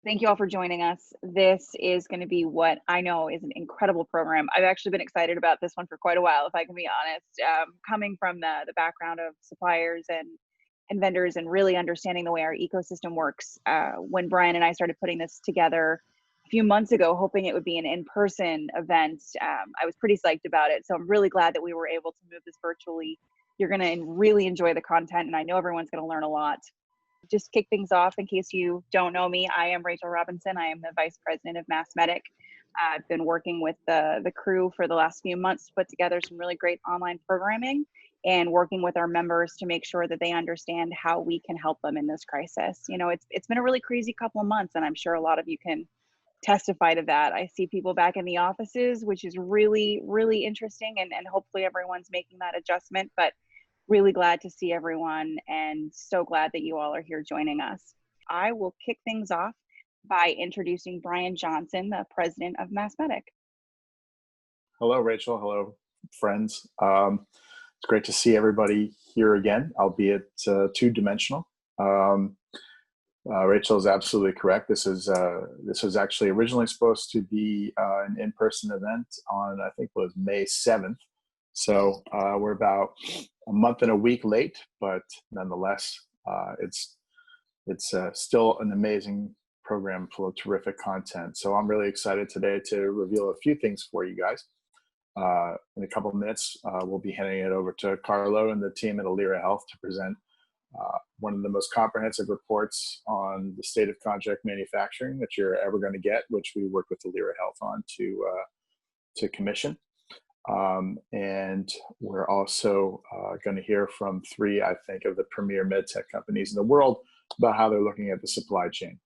Thank you all for joining us. This is going to be what I know is an incredible program. I've actually been excited about this one for quite a while, if I can be honest. Coming from the background of suppliers and vendors and really understanding the way our ecosystem works. When Brian and I started putting this together a few months ago, hoping it would be an in-person event, I was pretty psyched about it. So I'm really glad that we were able to move this virtually. You're going to really enjoy the content, and I know everyone's going to learn a lot. Just kick things off, in case you don't know me, I am Rachel Robinson. I am the Vice President of MassMEDIC. I've been working with the crew for the last few months to put together some really great online programming and working with our members to make sure that they understand how we can help them in this crisis. You know, it's been a really crazy couple of months, and I'm sure a lot of you can testify to that. I see people back in the offices, which is really, really interesting, and hopefully everyone's making that adjustment. But really glad to see everyone and so glad that you all are here joining us. I will kick things off by introducing Brian Johnson, the president of MassMEDIC. Hello, Rachel. Hello, friends. It's great to see everybody here again, albeit two-dimensional. Rachel is absolutely correct. This was actually originally supposed to be an in-person event on, I think it was May 7th. So we're about a month and a week late, but nonetheless, it's still an amazing program full of terrific content. So I'm really excited today to reveal a few things for you guys. In a couple of minutes, we'll be handing it over to Carlo and the team at Alira Health to present one of the most comprehensive reports on the state of contract manufacturing that you're ever going to get, which we work with Alira Health on to commission. And we're also going to hear from three, I think, of the premier medtech companies in the world about how they're looking at the supply chain.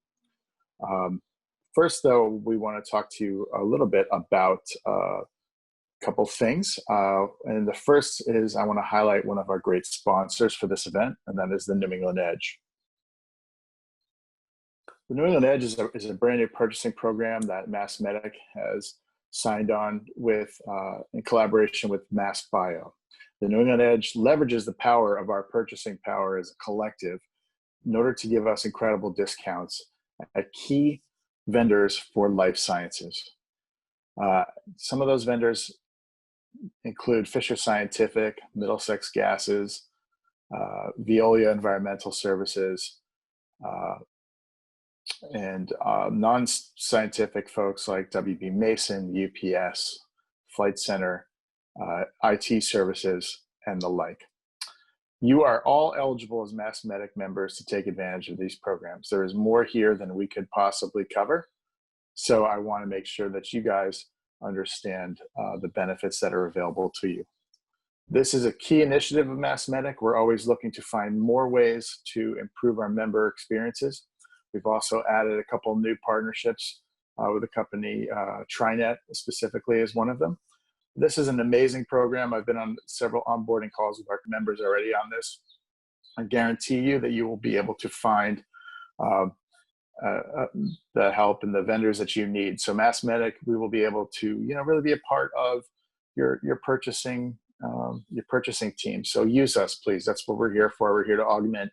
First, though, we want to talk to you a little bit about a couple things. And the first is I want to highlight one of our great sponsors for this event, and that is the New England Edge. The New England Edge is a brand new purchasing program that MassMEDIC has signed on with in collaboration with MassBio. The New England Edge leverages the power of our purchasing power as a collective in order to give us incredible discounts at key vendors for life sciences. Some of those vendors include Fisher Scientific, Middlesex Gases, Veolia Environmental Services, and non-scientific folks like WB Mason, UPS, Flight Center, IT services, and the like. You are all eligible as MassMEDIC members to take advantage of these programs. There is more here than we could possibly cover. So I want to make sure that you guys understand the benefits that are available to you. This is a key initiative of MassMEDIC. We're always looking to find more ways to improve our member experiences. We've also added a couple new partnerships with the company, TriNet specifically is one of them. This is an amazing program. I've been on several onboarding calls with our members already on this. I guarantee you that you will be able to find the help and the vendors that you need. So MassMEDIC, we will be able to, really be a part of your purchasing team. So use us, please. That's what we're here for. We're here to augment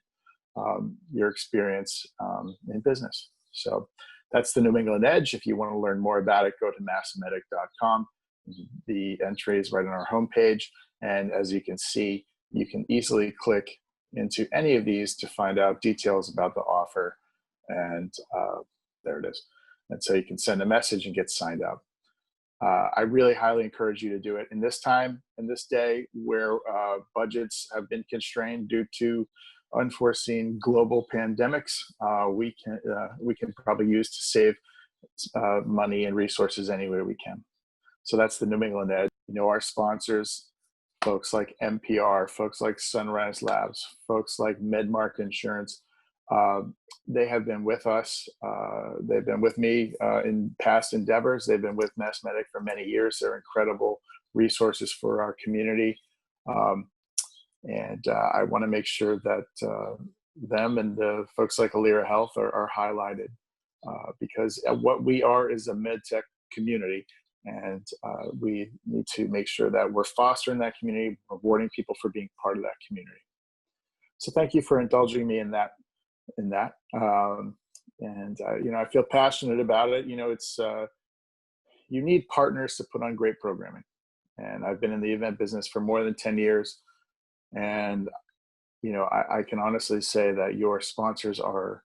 your experience in business. So that's the New England Edge. If you want to learn more about it, go to massmedic.com. The entry is right on our homepage. And as you can see, you can easily click into any of these to find out details about the offer. And there it is. And so you can send a message and get signed up. I really highly encourage you to do it in this time, in this day where budgets have been constrained due to unforeseen global pandemics. We can probably use to save money and resources any way we can. So that's the New England Edge. Our sponsors, folks like MPR, folks like Sunrise Labs, folks like MedMark Insurance, they have been with us. They've been with me in past endeavors. They've been with MassMEDIC for many years. They're incredible resources for our community. And I want to make sure that them and the folks like Alira Health are highlighted because what we are is a medtech community. And we need to make sure that we're fostering that community, rewarding people for being part of that community. So thank you for indulging me in that. And I feel passionate about it. It's you need partners to put on great programming. And I've been in the event business for more than 10 years. And, I can honestly say that your sponsors are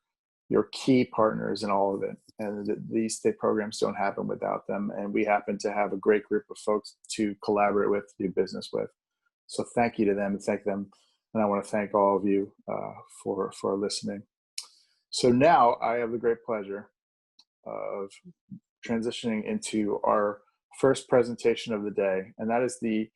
your key partners in all of it. And these state programs don't happen without them. And we happen to have a great group of folks to collaborate with, do business with. So thank you to them and thank them. And I want to thank all of you for listening. So now I have the great pleasure of transitioning into our first presentation of the day, and that is the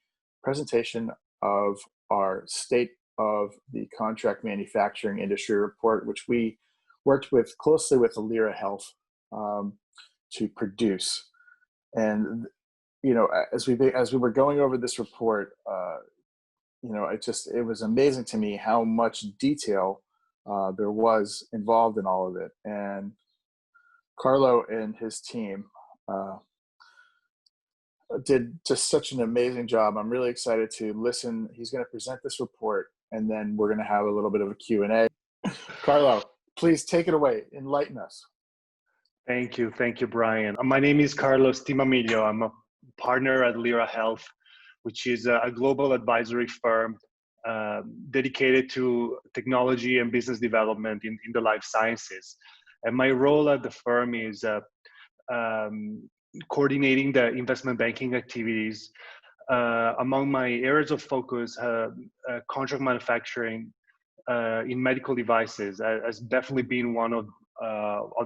presentation of our State of the Contract Manufacturing Industry report, which we worked closely with Alira Health to produce. And as we were going over this report, it was amazing to me how much detail there was involved in all of it. And Carlo and his team did just such an amazing job. I'm really excited to listen. He's going to present this report, and then we're going to have a little bit of a Q&A. Carlo, please take it away. Enlighten us. Thank you, Brian. My name is Carlos Timamillo. I'm a partner at Alira Health, which is a global advisory firm dedicated to technology and business development in the life sciences. And my role at the firm is coordinating the investment banking activities. Among my areas of focus, contract manufacturing in medical devices has definitely been one of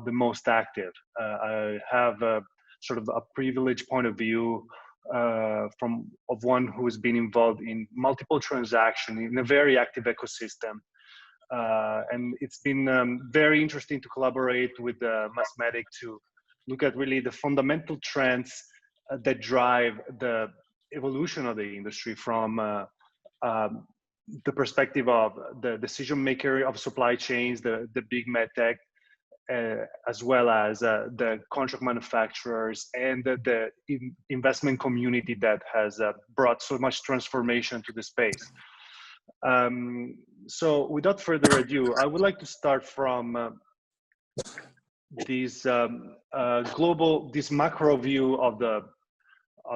the most active. I have sort of a privileged point of view of one who has been involved in multiple transactions in a very active ecosystem. And it's been very interesting to collaborate with MassMEDIC's to look at really the fundamental trends that drive the evolution of the industry from the perspective of the decision maker of supply chains, the big medtech, as well as the contract manufacturers and the investment community that has brought so much transformation to the space. So without further ado, I would like to start from this macro view of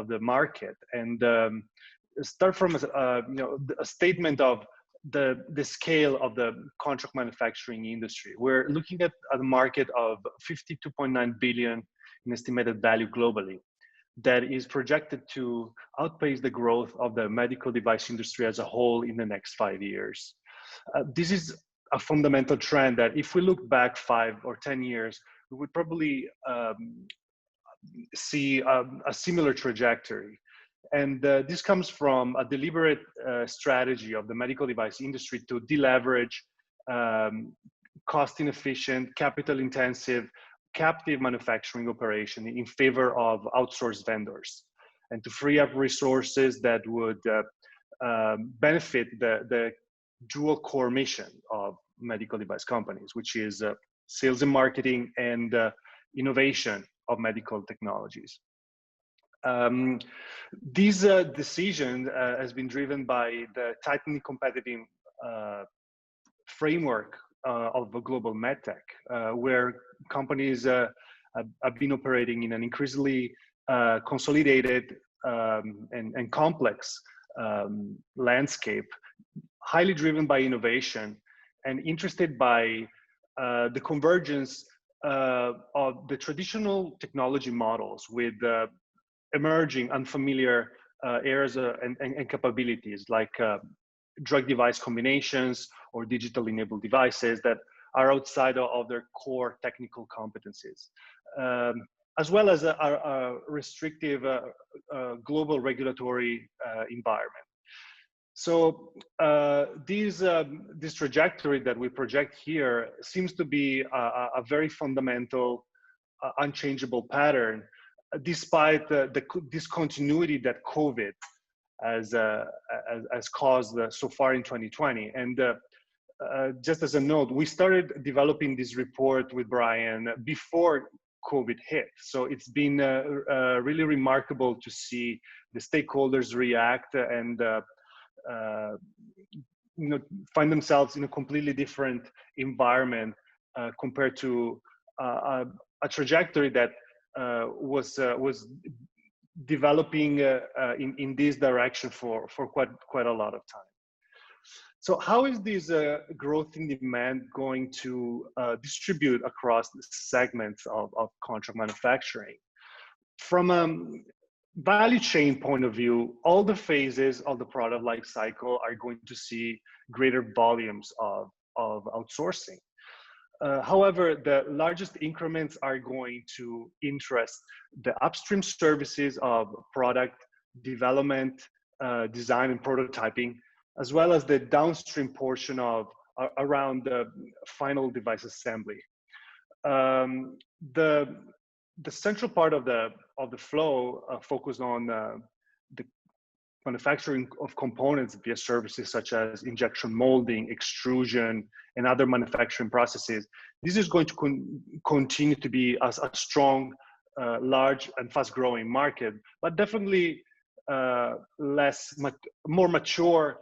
the market, and start from a statement of the scale of the contract manufacturing industry. We're looking at a market of 52.9 billion in estimated value globally that is projected to outpace the growth of the medical device industry as a whole in the next 5 years. This is a fundamental trend that if we look back 5 or 10 years, we would probably see a similar trajectory. And this comes from a deliberate strategy of the medical device industry to deleverage cost-inefficient, capital-intensive, captive manufacturing operation in favor of outsourced vendors, and to free up resources that would benefit the dual core mission of medical device companies, which is sales and marketing and innovation of medical technologies. This decision has been driven by the tightly competitive framework of a global medtech, where companies have been operating in an increasingly consolidated and complex landscape, highly driven by innovation and interested by the convergence of the traditional technology models with emerging unfamiliar areas and capabilities like drug device combinations or digital enabled devices that are outside of their core technical competencies, as well as a restrictive global regulatory environment. So this trajectory that we project here seems to be a very fundamental, unchangeable pattern, despite the discontinuity that COVID has caused so far in 2020. And just as a note, we started developing this report with Brian before COVID hit. So it's been really remarkable to see the stakeholders react and find themselves in a completely different environment compared to a trajectory that was developing in this direction for quite a lot of time. So how is this growth in demand going to distribute across the segments of contract manufacturing? From a value chain point of view, all the phases of the product life cycle are going to see greater volumes of outsourcing. However, the largest increments are going to interest the upstream services of product development, design and prototyping, as well as the downstream portion of around the final device assembly. The central part of the flow focused on the manufacturing of components via services such as injection molding, extrusion, and other manufacturing processes. This is going to continue to be a strong, large, and fast-growing market, but definitely more mature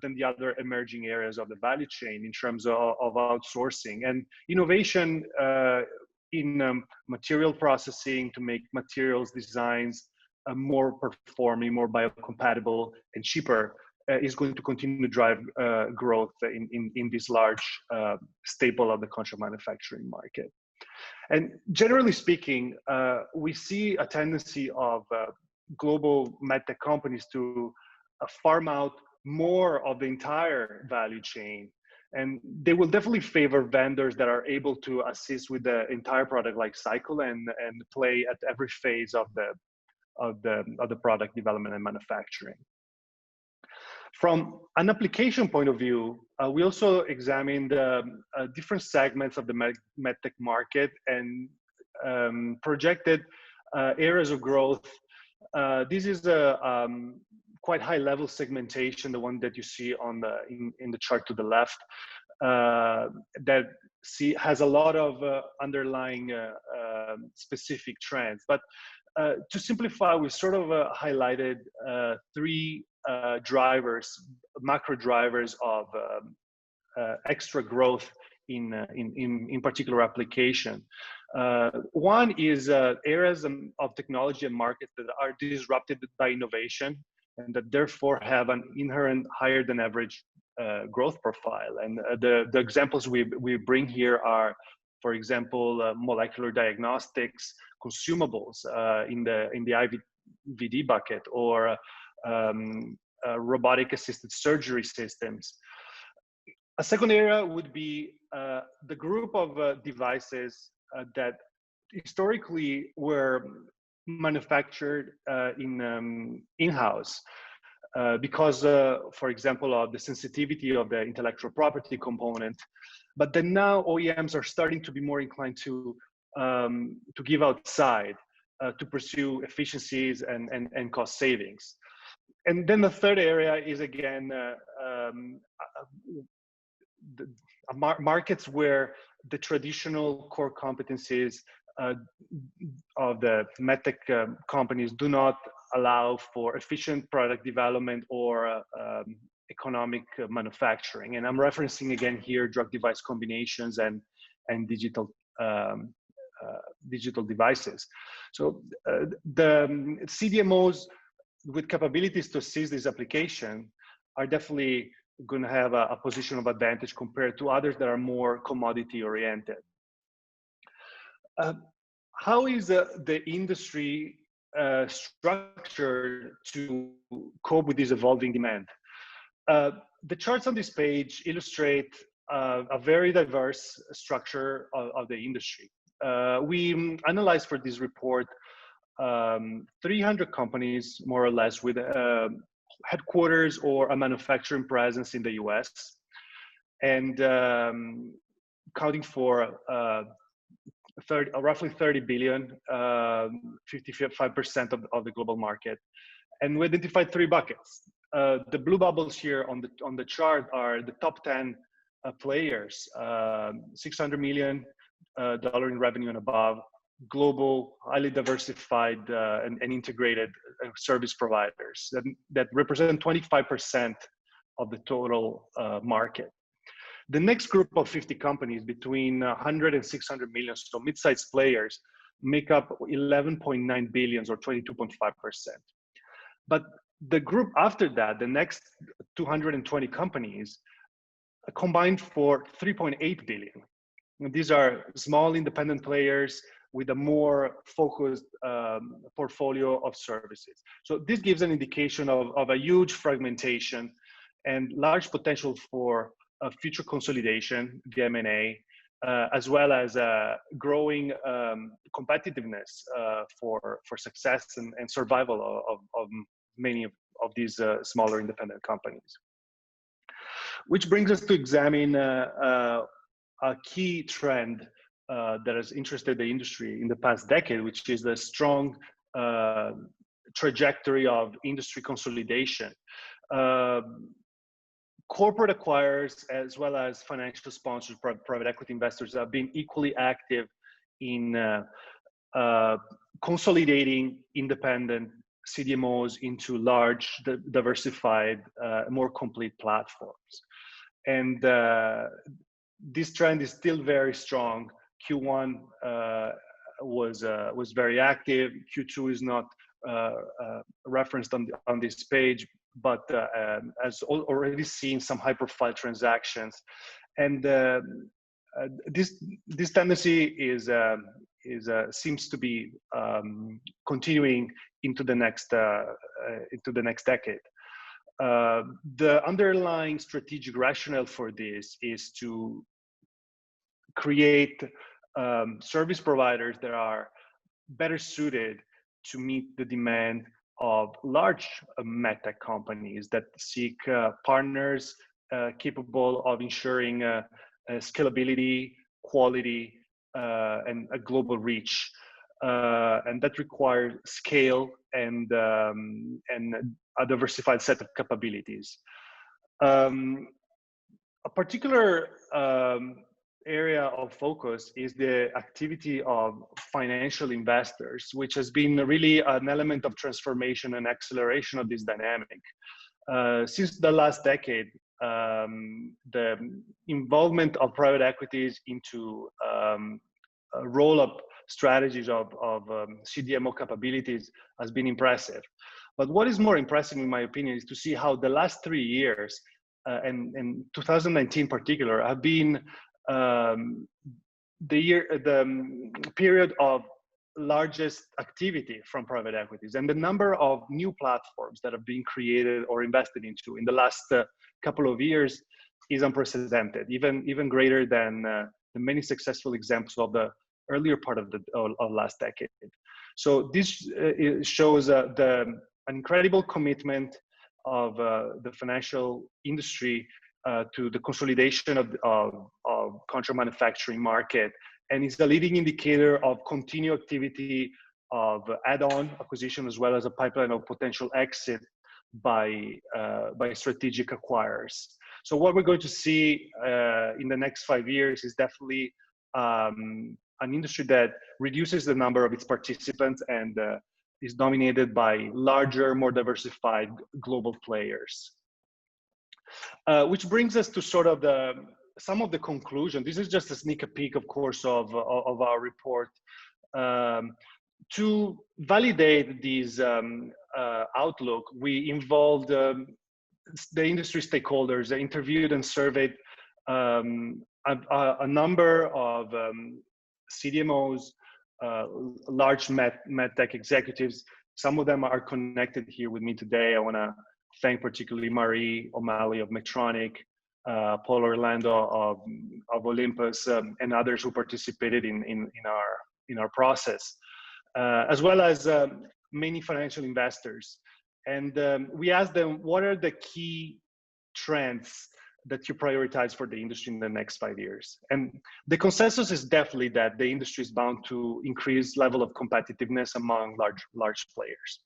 than the other emerging areas of the value chain in terms of outsourcing and innovation in material processing to make materials designs more performing, more biocompatible, and cheaper is going to continue to drive growth in this large staple of the contract manufacturing market. And generally speaking, we see a tendency of global medtech companies to farm out more of the entire value chain. And they will definitely favor vendors that are able to assist with the entire product life cycle and play at every phase of the product development and manufacturing. From an application point of view, we also examined different segments of the medtech market and projected areas of growth. This is a quite high level segmentation, the one that you see on in the chart to the left, that has a lot of underlying specific trends. But to simplify, we sort of highlighted three drivers, macro drivers of extra growth in particular application. One is areas of technology and markets that are disrupted by innovation and that therefore have an inherent higher than average growth profile. And the examples we bring here are, for example, molecular diagnostics, consumables in the IVD bucket, or robotic assisted surgery systems. A second area would be the group of devices that historically were manufactured in-house because, for example, of the sensitivity of the intellectual property component. But then now OEMs are starting to be more inclined to give outside to pursue efficiencies and cost savings. And then the third area is, again, markets where the traditional core competencies of the medtech companies do not allow for efficient product development or economic manufacturing. And I'm referencing again here drug device combinations and digital devices. So the CDMOs with capabilities to seize this application are definitely going to have a position of advantage compared to others that are more commodity oriented. How is the industry structured to cope with this evolving demand? The charts on this page illustrate a very diverse structure of the industry. We analyzed for this report 300 companies, more or less, with headquarters or a manufacturing presence in the US, and accounting for roughly 30 billion, 55% of the global market. And we identified three buckets. The blue bubbles here on the chart are the top 10 players, $600 million in revenue and above, global, highly diversified and integrated service providers that represent 25% of the total market. The next group of 50 companies between 100 and 600 million, so mid-sized players, make up 11.9 billion or 22.5%. But the group after that, the next 220 companies, combined for 3.8 billion. And these are small independent players with a more focused portfolio of services. So this gives an indication of a huge fragmentation and large potential for future consolidation, the M&A, as well as growing competitiveness for success and survival of many of these smaller independent companies. Which brings us to examine a key trend that has interested the industry in the past decade, which is the strong trajectory of industry consolidation. Corporate acquirers, as well as financial sponsors, private equity investors, have been equally active in consolidating independent CDMOs into large, diversified, more complete platforms. And this trend is still very strong. Q1 was very active. Q2 is not referenced on this page, but has already seen some high-profile transactions. And this tendency seems to be continuing into the next decade. The underlying strategic rationale for this is to create service providers that are better suited to meet the demand of large medtech companies that seek partners capable of ensuring scalability, quality, and a global reach. And that requires scale and a diversified set of capabilities. A particular area of focus is the activity of financial investors, which has been really an element of transformation and acceleration of this dynamic. Since the last decade, the involvement of private equities into roll-up strategies of CDMO capabilities has been impressive. But what is more impressive, in my opinion, is to see how the last 3 years, and 2019 in particular, have been the period of largest activity from private equities, and the number of new platforms that have been created or invested into in the last couple of years is unprecedented, even greater than the many successful examples of the earlier part of last decade. So this shows an incredible commitment of the financial industry to the consolidation of contract manufacturing market, and is a leading indicator of continued activity of add-on acquisition, as well as a pipeline of potential exit by strategic acquirers. So what we're going to see in the next 5 years is definitely an industry that reduces the number of its participants and is dominated by larger, more diversified global players. Which brings us to sort of some of the conclusion. This is just a sneak peek, of course, of our report. To validate this outlook, we involved the industry stakeholders, interviewed and surveyed a number of CDMOs, large medtech executives. Some of them are connected here with me today. I want to thank particularly Marie O'Malley of Medtronic, Paul Orlando of Olympus, and others who participated in our process, as well as many financial investors. And we asked them, what are the key trends that you prioritize for the industry in the next 5 years? And the consensus is definitely that the industry is bound to increase level of competitiveness among large players.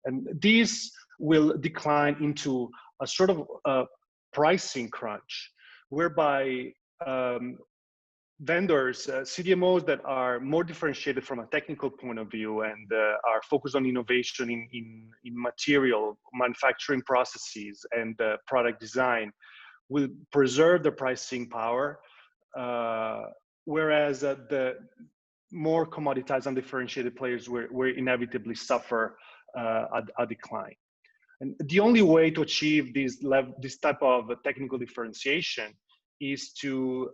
And these will decline into a sort of pricing crunch, whereby vendors, CDMOs that are more differentiated from a technical point of view and are focused on innovation in material manufacturing processes and product design, will preserve the pricing power, whereas the more commoditized and differentiated players will inevitably suffer a decline. And the only way to achieve this type of technical differentiation is to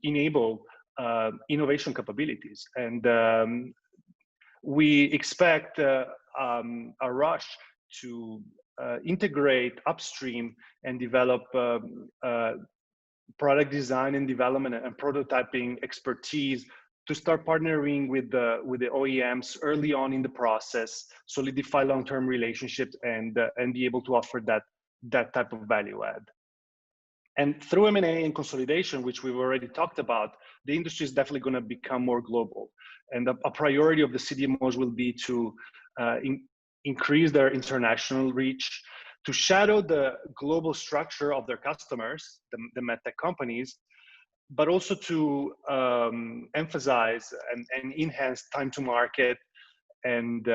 enable innovation capabilities. And we expect a rush to integrate upstream and develop product design and development and prototyping expertise to start partnering with the OEMs early on in the process, solidify long-term relationships, and be able to offer that type of value add. And through M&A and consolidation, which we've already talked about, the industry is definitely going to become more global. And a priority of the CDMOs will be to increase their international reach, to shadow the global structure of their customers, the medtech companies, but also to emphasize and enhance time to market and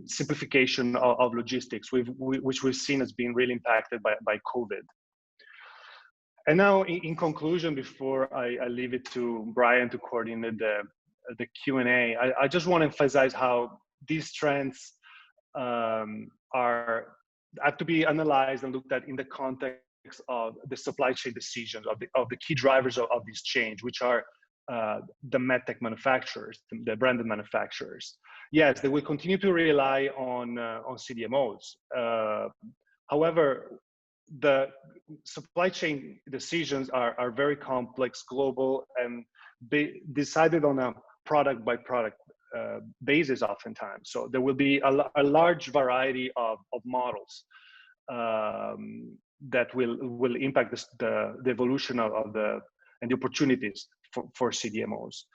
simplification of logistics, which we've seen as being really impacted by COVID. And now, in conclusion, before I leave it to Brian to coordinate the Q&A, I just want to emphasize how these trends have to be analyzed and looked at in the context of the supply chain decisions of the key drivers of this change, which are the medtech manufacturers, the branded manufacturers. Yes, they will continue to rely on CDMOs. However, the supply chain decisions are very complex, global, and decided on a product by product basis oftentimes. So there will be a large variety of models that will impact the evolution of the opportunities for CDMOs.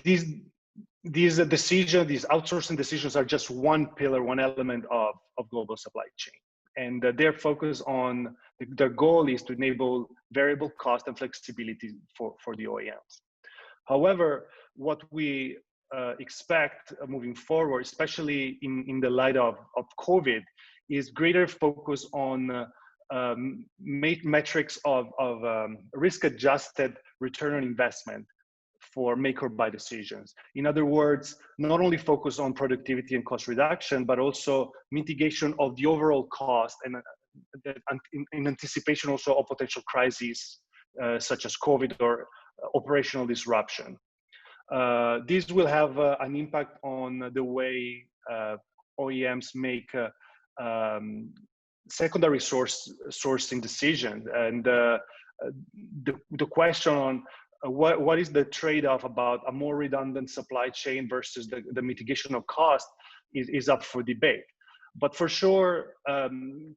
These decisions, these outsourcing decisions, are just one pillar, one element of global supply chain, and their focus on their goal is to enable variable cost and flexibility for the OEMs. However, what we expect moving forward, especially in the light of COVID, is greater focus on metrics of risk-adjusted return on investment for make or buy decisions. In other words, not only focus on productivity and cost reduction, but also mitigation of the overall cost and in anticipation also of potential crises such as COVID or operational disruption. This will have an impact on the way OEMs make secondary sourcing decisions, and the question on what is the trade-off about a more redundant supply chain versus the mitigation of cost is up for debate. But for sure,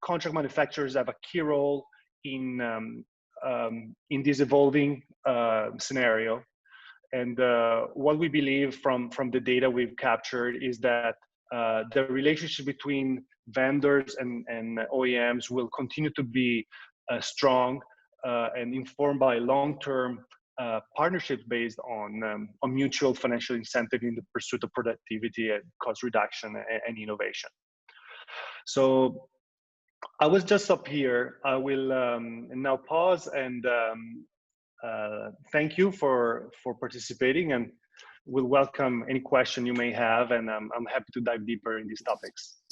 contract manufacturers have a key role in this evolving scenario. And what we believe from the data we've captured is that the relationship between vendors and OEMs will continue to be strong and informed by long-term partnerships based on mutual financial incentive in the pursuit of productivity and cost reduction and innovation. So I was just up here. I will now pause and thank you for participating, and we'll welcome any question you may have, and I'm happy to dive deeper in these topics.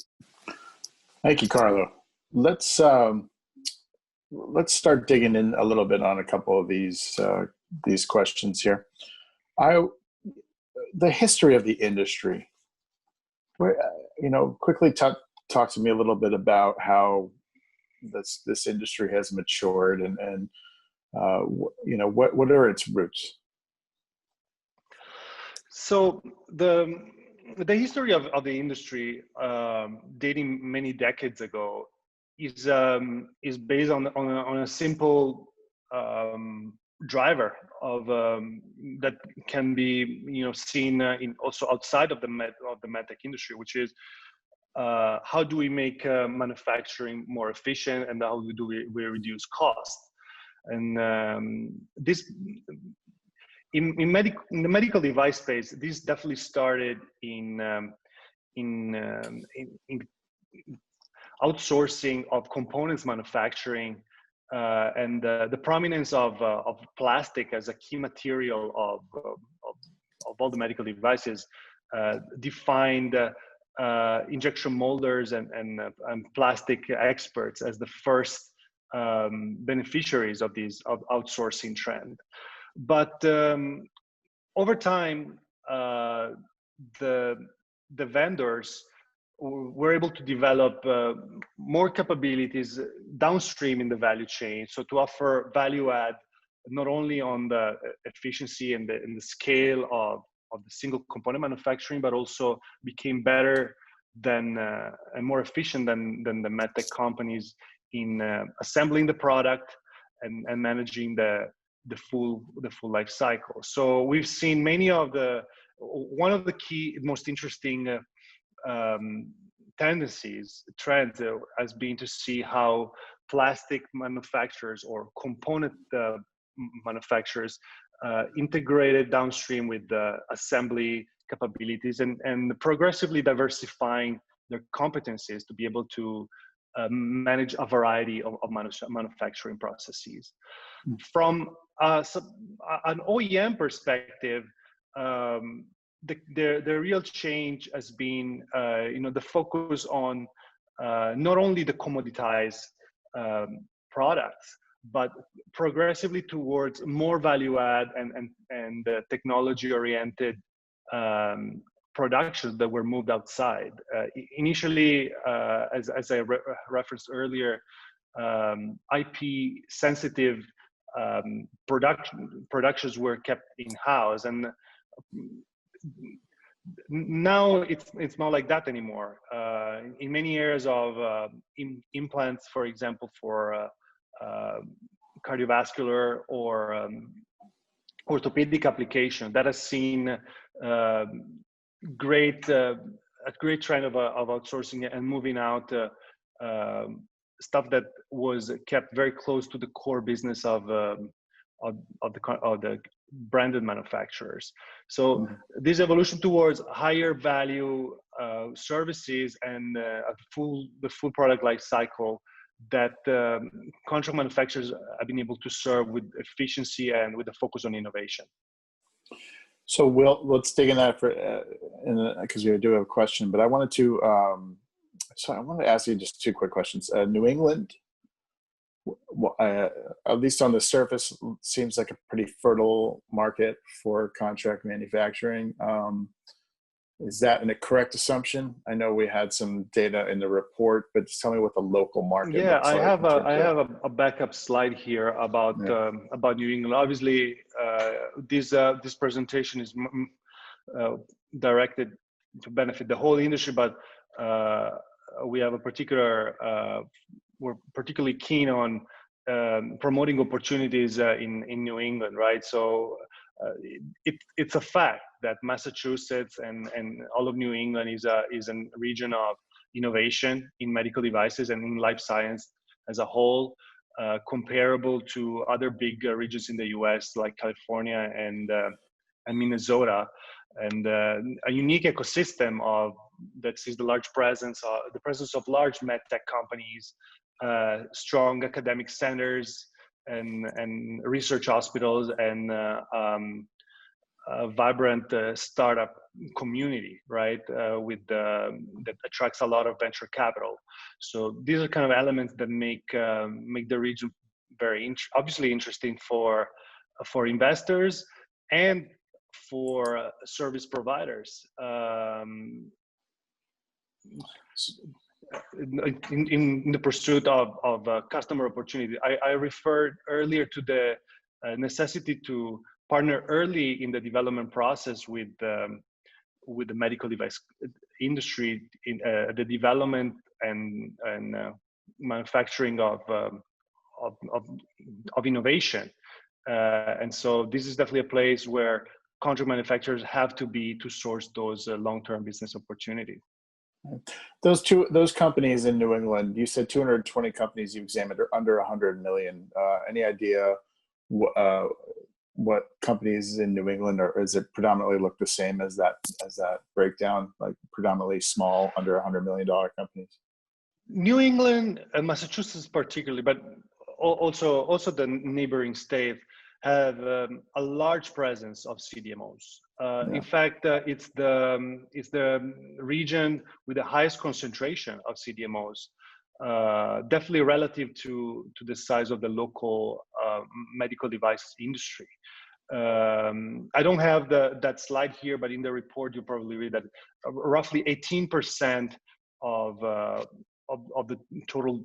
Thank you, Carlo. Let's start digging in a little bit on a couple of these questions here. The history of the industry. Quickly talk to me a little bit about how this industry has matured and what are its roots? So the history of the industry, dating many decades ago, is based on a simple driver of that can be seen in also outside of the medtech industry, which is how do we make manufacturing more efficient, and how do we reduce cost? And this in the medical device space, this definitely started in outsourcing of components manufacturing and the prominence of plastic as a key material of all the medical devices defined injection molders and plastic experts as the first beneficiaries of this outsourcing trend. But over time, the vendors were able to develop more capabilities downstream in the value chain. So to offer value add, not only on the efficiency and the scale of the single component manufacturing, but also became better than and more efficient than the medtech companies in assembling the product and managing the full life cycle. So we've seen many of one of the key, most interesting trends has been to see how plastic manufacturers or component manufacturers integrated downstream with the assembly capabilities and progressively diversifying their competencies to be able to manage a variety of manufacturing processes. From an OEM perspective, the real change has been the focus on not only the commoditized products, but progressively towards more value add and technology oriented productions that were moved outside. Initially, as I referenced earlier, IP sensitive productions were kept in-house, and now it's not like that anymore. In many areas of implants, for example, for cardiovascular or orthopedic application, that has seen a great trend of outsourcing and moving out stuff that was kept very close to the core business of the branded manufacturers. So this evolution towards higher value services and the full product life cycle that contract manufacturers have been able to serve with efficiency and with a focus on innovation. So let's dig in that because we do have a question, but I wanted to ask you just two quick questions. New England, at least on the surface, seems like a pretty fertile market for contract manufacturing. Is that a correct assumption? I know we had some data in the report, but just tell me what the local market looks like. I have a backup slide here about New England. Obviously, this presentation is directed to benefit the whole industry, but we have we're particularly keen on promoting opportunities in New England, right? So it's a fact that Massachusetts and all of New England is a region of innovation in medical devices and in life science as a whole, comparable to other big regions in the U.S. like California and Minnesota, and a unique ecosystem that sees the presence of large medtech companies, strong academic centers and research hospitals, and a vibrant startup community, right? That attracts a lot of venture capital. So these are kind of elements that make the region very obviously interesting for investors and for service providers. In the pursuit of customer opportunity, I referred earlier to the necessity to partner early in the development process with the medical device industry in the development and manufacturing of innovation, and so this is definitely a place where contract manufacturers have to be to source those long-term business opportunities. Those companies in New England, you said 220 companies you examined are under 100 million. Any idea what companies in New England, or is it predominantly look the same as that breakdown, like predominantly small, under $100 million companies? New England and Massachusetts particularly, but also the neighboring state have a large presence of CDMOs. In fact, it's the region with the highest concentration of CDMOs, definitely relative to the size of the local medical device industry. I don't have that slide here, but in the report you probably read that roughly 18% of the total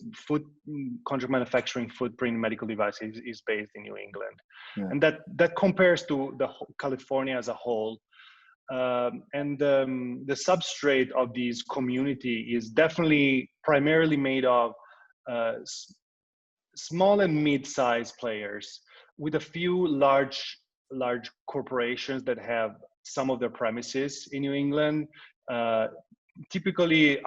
contract manufacturing footprint in medical devices is based in New England. Yeah. And that compares to California as a whole. And the substrate of this community is definitely primarily made of small and mid-sized players with a few large corporations that have some of their premises in New England, typically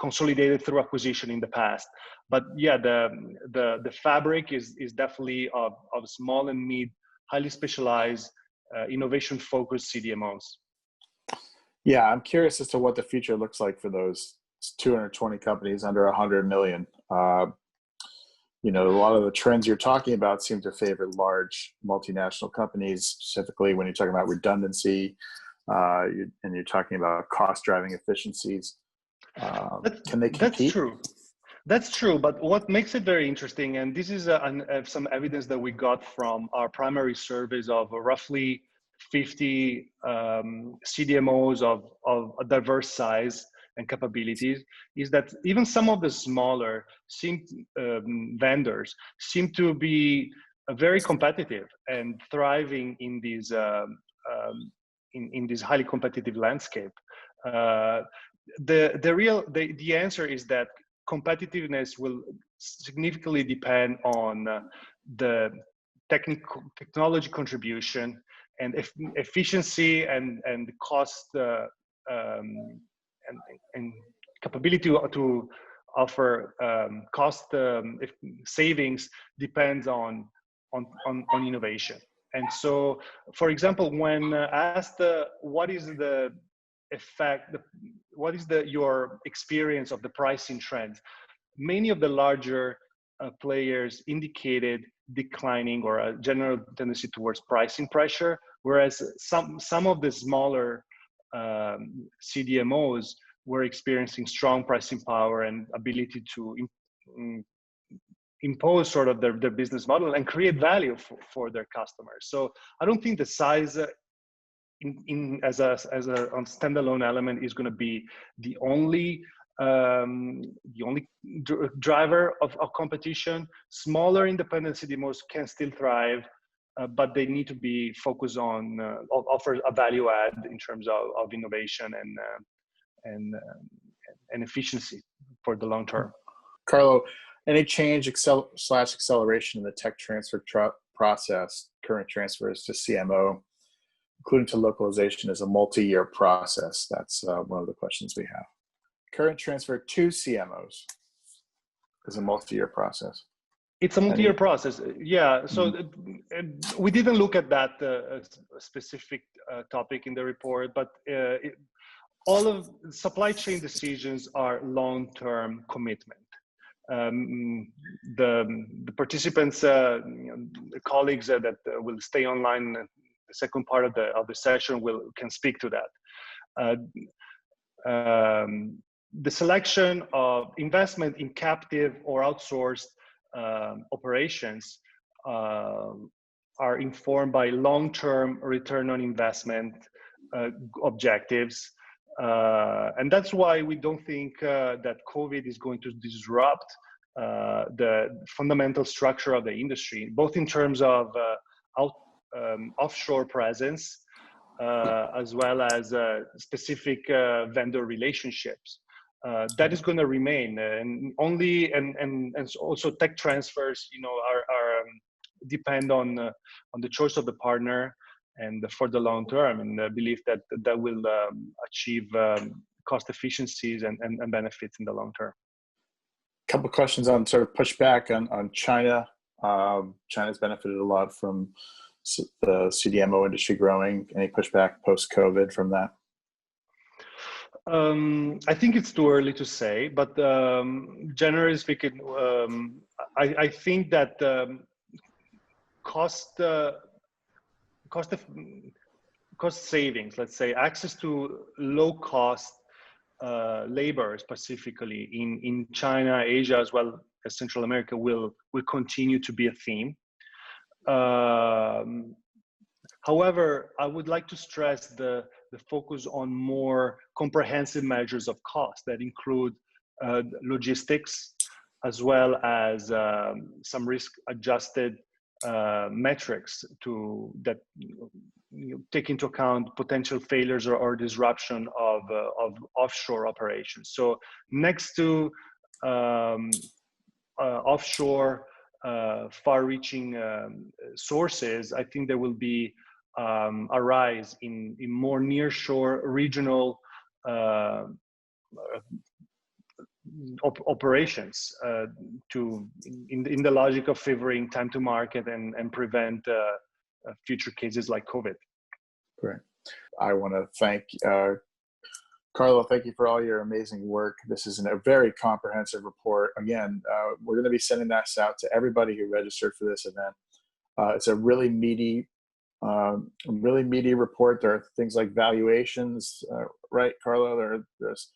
consolidated through acquisition in the past. But yeah, the fabric is definitely of small and mid, highly specialized, innovation-focused CDMOs. Yeah, I'm curious as to what the future looks like for those 220 companies under 100 million. You know, a lot of the trends you're talking about seem to favor large multinational companies, specifically when you're talking about redundancy, and you're talking about cost-driving efficiencies. Can they compete? That's true. That's true, but what makes it very interesting, and this is some evidence that we got from our primary surveys of roughly 50 CDMOs of a diverse size and capabilities, is that even some of the smaller vendors seem to be very competitive and thriving in these in this highly competitive landscape. The answer is that competitiveness will significantly depend on the technology contribution and efficiency and cost and capability to offer cost savings depends on innovation. And so, for example, when asked what is the effect, what is your experience of the pricing trends, many of the larger players indicated declining or a general tendency towards pricing pressure, whereas some of the smaller CDMOs were experiencing strong pricing power and ability to impose sort of their business model and create value for their customers. So I don't think the size as a standalone element is going to be the only driver of competition. Smaller independent CDMOs can still thrive, but they need to be focused on offer a value add in terms of innovation and efficiency for the long term. Carlo, any change slash acceleration in the tech transfer process, current transfers to CMO, including to localization, is a multi-year process? That's one of the questions we have. Current transfer to CMOs is a multi-year process. It's a multi-year process, yeah. So we didn't look at that specific topic in the report, but all of supply chain decisions are long-term commitment. The participants, the colleagues that will stay online, the second part of the session can speak to that. The selection of investment in captive or outsourced operations are informed by long-term return on investment objectives. And that's why we don't think that COVID is going to disrupt the fundamental structure of the industry, both in terms of offshore presence, as well as specific vendor relationships. That is going to remain, and also tech transfers, are depend on the choice of the partner and for the long term, and the belief that will achieve cost efficiencies and benefits in the long term. A couple of questions on sort of pushback on China. China's benefited a lot from the CDMO industry growing. Any pushback post-COVID from that? I think it's too early to say, but generally speaking, I think that cost savings, let's say, access to low cost labor specifically in China, Asia, as well as Central America will continue to be a theme. However, I would like to stress the focus on more comprehensive measures of cost that include logistics, as well as some risk-adjusted metrics that take into account potential failures or disruption of offshore operations. So next to offshore far-reaching sources, I think there will be a rise in more nearshore regional operations in the logic of favoring time to market and prevent future cases like COVID. Great. I want to thank Carlo. Thank you for all your amazing work. This is a very comprehensive report. Again, we're going to be sending that out to everybody who registered for this event. It's a really meaty report. There are things like valuations, right, Carlo? There's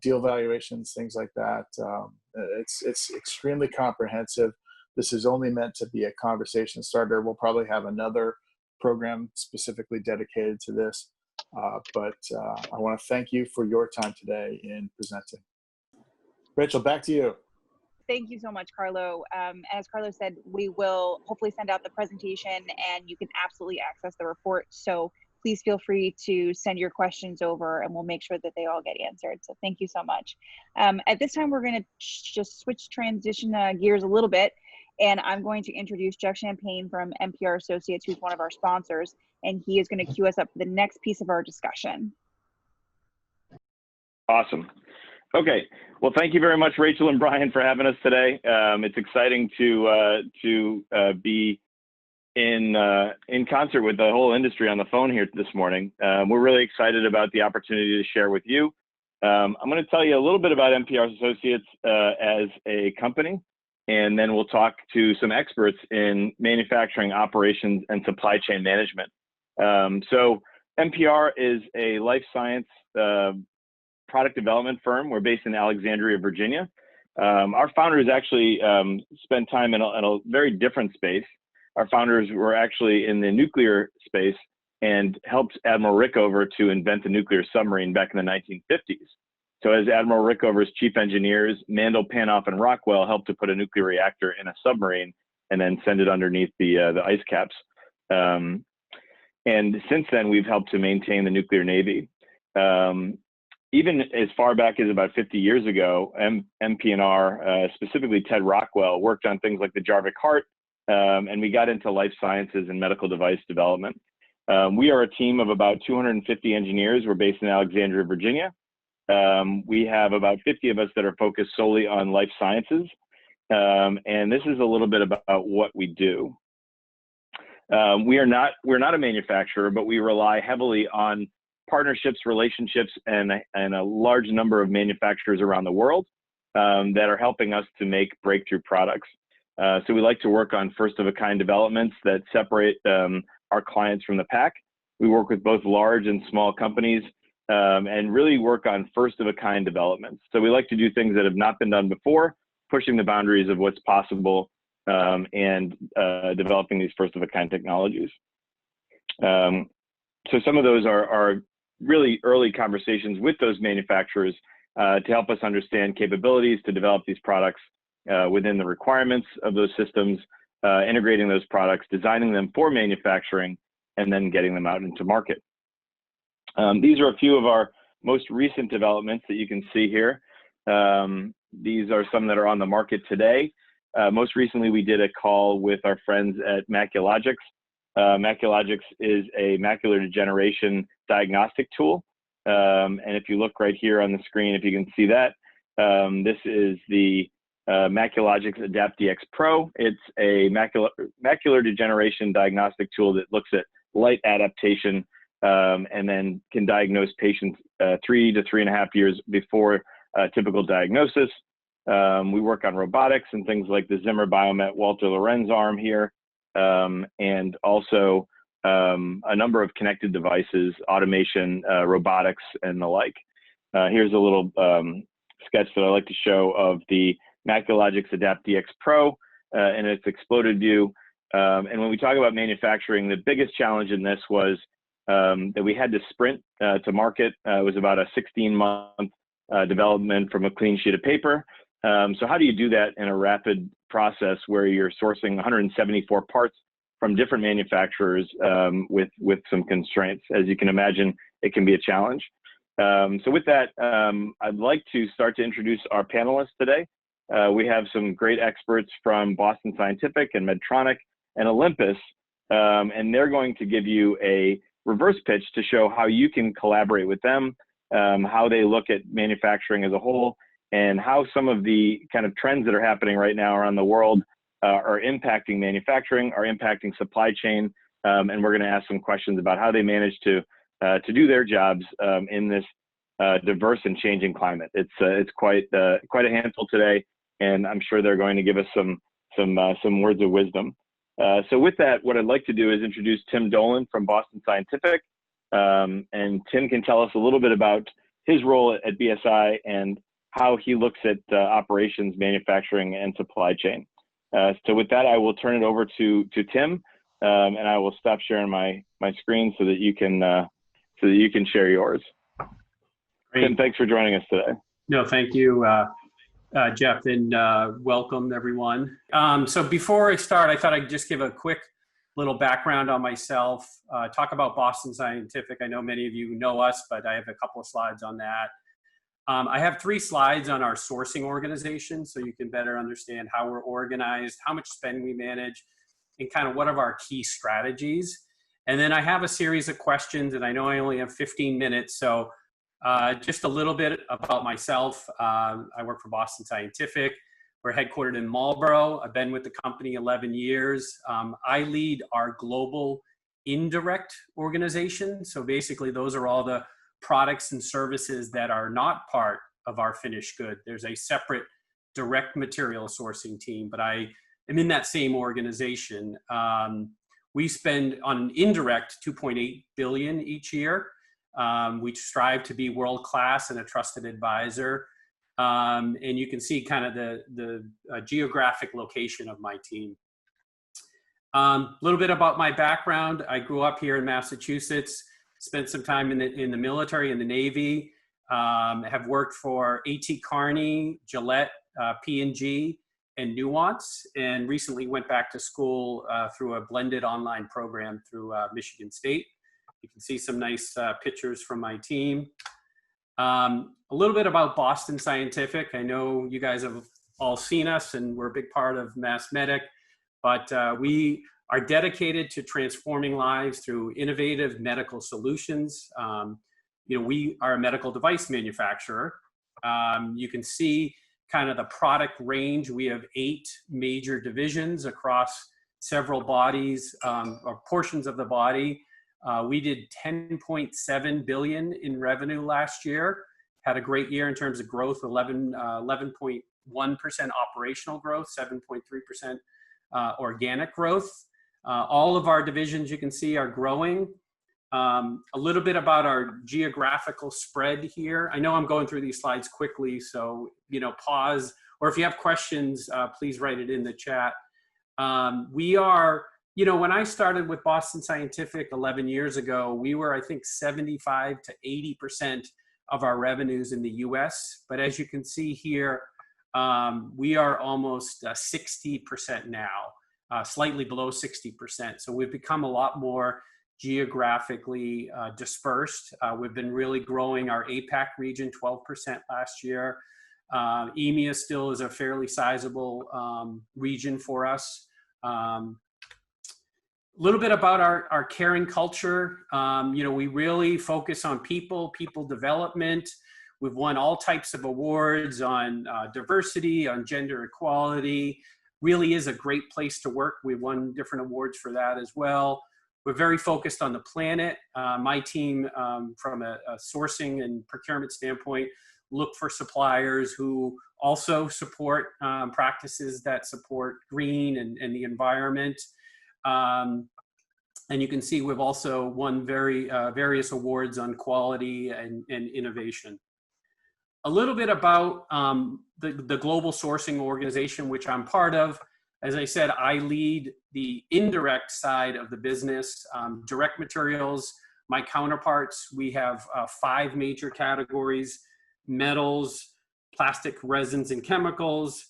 deal valuations, things like that. It's extremely comprehensive. This is only meant to be a conversation starter. We'll probably have another program specifically dedicated to this. But I want to thank you for your time today in presenting. Rachel, back to you. Thank you so much, Carlo. As Carlo said, we will hopefully send out the presentation and you can absolutely access the report. So please feel free to send your questions over and we'll make sure that they all get answered. So thank you so much. At this time, we're going to just transition gears a little bit. And I'm going to introduce Jeff Champagne from MPR Associates, who's one of our sponsors, and he is going to cue us up for the next piece of our discussion. Awesome. Okay. Well, thank you very much, Rachel and Brian, for having us today. It's exciting to be in concert with the whole industry on the phone here this morning. We're really excited about the opportunity to share with you. I'm going to tell you a little bit about MPR Associates as a company. And then we'll talk to some experts in manufacturing operations and supply chain management. So MPR is a life science product development firm. We're based in Alexandria, Virginia. Our founders actually spent time in a very different space. Our founders were actually in the nuclear space and helped Admiral Rickover to invent the nuclear submarine back in the 1950s. So as Admiral Rickover's chief engineers, Mandel, Panoff, and Rockwell helped to put a nuclear reactor in a submarine and then send it underneath the ice caps. And since then, we've helped to maintain the nuclear navy. Even as far back as about 50 years ago, MP&R, specifically Ted Rockwell, worked on things like the Jarvik heart, and we got into life sciences and medical device development. We are a team of about 250 engineers. We're based in Alexandria, Virginia. We have about 50 of us that are focused solely on life sciences. And this is a little bit about what we do. We're not a manufacturer, but we rely heavily on partnerships, relationships, and a large number of manufacturers around the world that are helping us to make breakthrough products. So we like to work on first-of-a-kind developments that separate our clients from the pack. We work with both large and small companies and really work on first-of-a-kind developments. So we like to do things that have not been done before, pushing the boundaries of what's possible and developing these first-of-a-kind technologies. So some of those are really early conversations with those manufacturers to help us understand capabilities to develop these products within the requirements of those systems, integrating those products, designing them for manufacturing, and then getting them out into market. These are a few of our most recent developments that you can see here. These are some that are on the market today. Most recently, we did a call with our friends at Maculogics. Maculogics is a macular degeneration diagnostic tool. And if you look right here on the screen, if you can see that, this is the Maculogics AdaptDX Pro. It's a macular degeneration diagnostic tool that looks at light adaptation and then can diagnose patients 3 to 3.5 years before typical diagnosis. We work on robotics and things like the Zimmer Biomet Walter Lorenz arm here, and also a number of connected devices, automation, robotics, and the like. Here's a little sketch that I like to show of the MacuLogix Adapt DX Pro and its exploded view. And when we talk about manufacturing, the biggest challenge in this was that we had to sprint to market. It was about a 16-month development from a clean sheet of paper. So how do you do that in a rapid process where you're sourcing 174 parts from different manufacturers with some constraints? As you can imagine, it can be a challenge. So with that, I'd like to start to introduce our panelists today. We have some great experts from Boston Scientific and Medtronic and Olympus, and they're going to give you a reverse pitch to show how you can collaborate with them, how they look at manufacturing as a whole, and how some of the kind of trends that are happening right now around the world are impacting manufacturing, are impacting supply chain, and we're going to ask some questions about how they manage to do their jobs in this diverse and changing climate. It's quite a handful today, and I'm sure they're going to give us some words of wisdom. So with that, what I'd like to do is introduce Tim Dolan from Boston Scientific, and Tim can tell us a little bit about his role at BSI and how he looks at operations, manufacturing, and supply chain. So with that, I will turn it over to Tim, and I will stop sharing my screen so that you can share yours. Great. Tim, thanks for joining us today. No, thank you, Jeff, and welcome everyone. So before I start, I thought I'd just give a quick little background on myself, talk about Boston Scientific. I know many of you know us, but I have a couple of slides on that. I have 3 slides on our sourcing organization, so you can better understand how we're organized, how much spend we manage, and kind of what are our key strategies. And then I have a series of questions, and I know I only have 15 minutes, so just a little bit about myself. I work for Boston Scientific. We're headquartered in Marlborough. I've been with the company 11 years. I lead our global indirect organization. So basically, those are all the products and services that are not part of our finished good. There's a separate direct material sourcing team, but I am in that same organization. We spend on indirect $2.8 billion each year. We strive to be world-class and a trusted advisor. And you can see kind of the geographic location of my team. A little bit about my background. I grew up here in Massachusetts, spent some time in the military, in the Navy, have worked for A.T. Kearney, Gillette, P&G, and Nuance, and recently went back to school through a blended online program through Michigan State. You can see some nice pictures from my team. A little bit about Boston Scientific. I know you guys have all seen us, and we're a big part of MassMEDIC, but we are dedicated to transforming lives through innovative medical solutions. We are a medical device manufacturer. You can see kind of the product range. We have 8 major divisions across several bodies or portions of the body. We did $10.7 billion in revenue last year. Had a great year in terms of growth, 11.1% operational growth, 7.3% organic growth. All of our divisions, you can see, are growing. A little bit about our geographical spread here. I know I'm going through these slides quickly, so pause, or if you have questions, please write it in the chat. We are, when I started with Boston Scientific 11 years ago, we were, I think, 75 to 80% of our revenues in the US. But as you can see here, we are almost 60% now, slightly below 60%. So we've become a lot more geographically dispersed. We've been really growing our APAC region 12% last year. EMEA still is a fairly sizable region for us. A little bit about our caring culture. We really focus on people development. We've won all types of awards on diversity, on gender equality. Really is a great place to work. We've won different awards for that as well. We're very focused on the planet. My team, from a sourcing and procurement standpoint, look for suppliers who also support practices that support green and the environment. And you can see we've also won various awards on quality and innovation. A little bit about the global sourcing organization, which I'm part of. As I said, I lead the indirect side of the business. Direct materials, my counterparts, we have 5 major categories: metals, plastic, resins, and chemicals.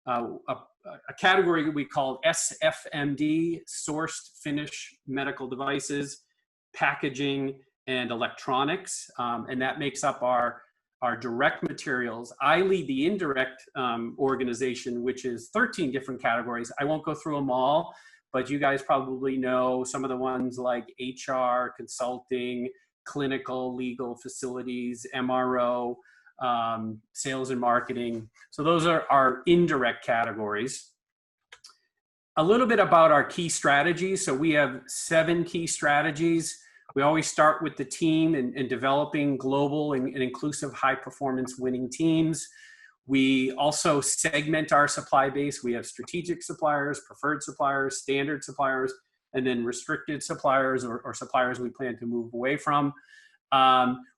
A category we call SFMD, sourced finished medical devices, packaging, and electronics. And that makes up our direct materials. I lead the indirect organization, which is 13 different categories. I won't go through them all, but you guys probably know some of the ones like HR, consulting, clinical, legal, facilities, MRO, sales and marketing. So those are our indirect categories. A little bit about our key strategies. So we have 7 key strategies. We always start with the team and developing global and inclusive high performance winning teams. We also segment our supply base. We have strategic suppliers, preferred suppliers, standard suppliers, and then restricted suppliers or suppliers we plan to move away from.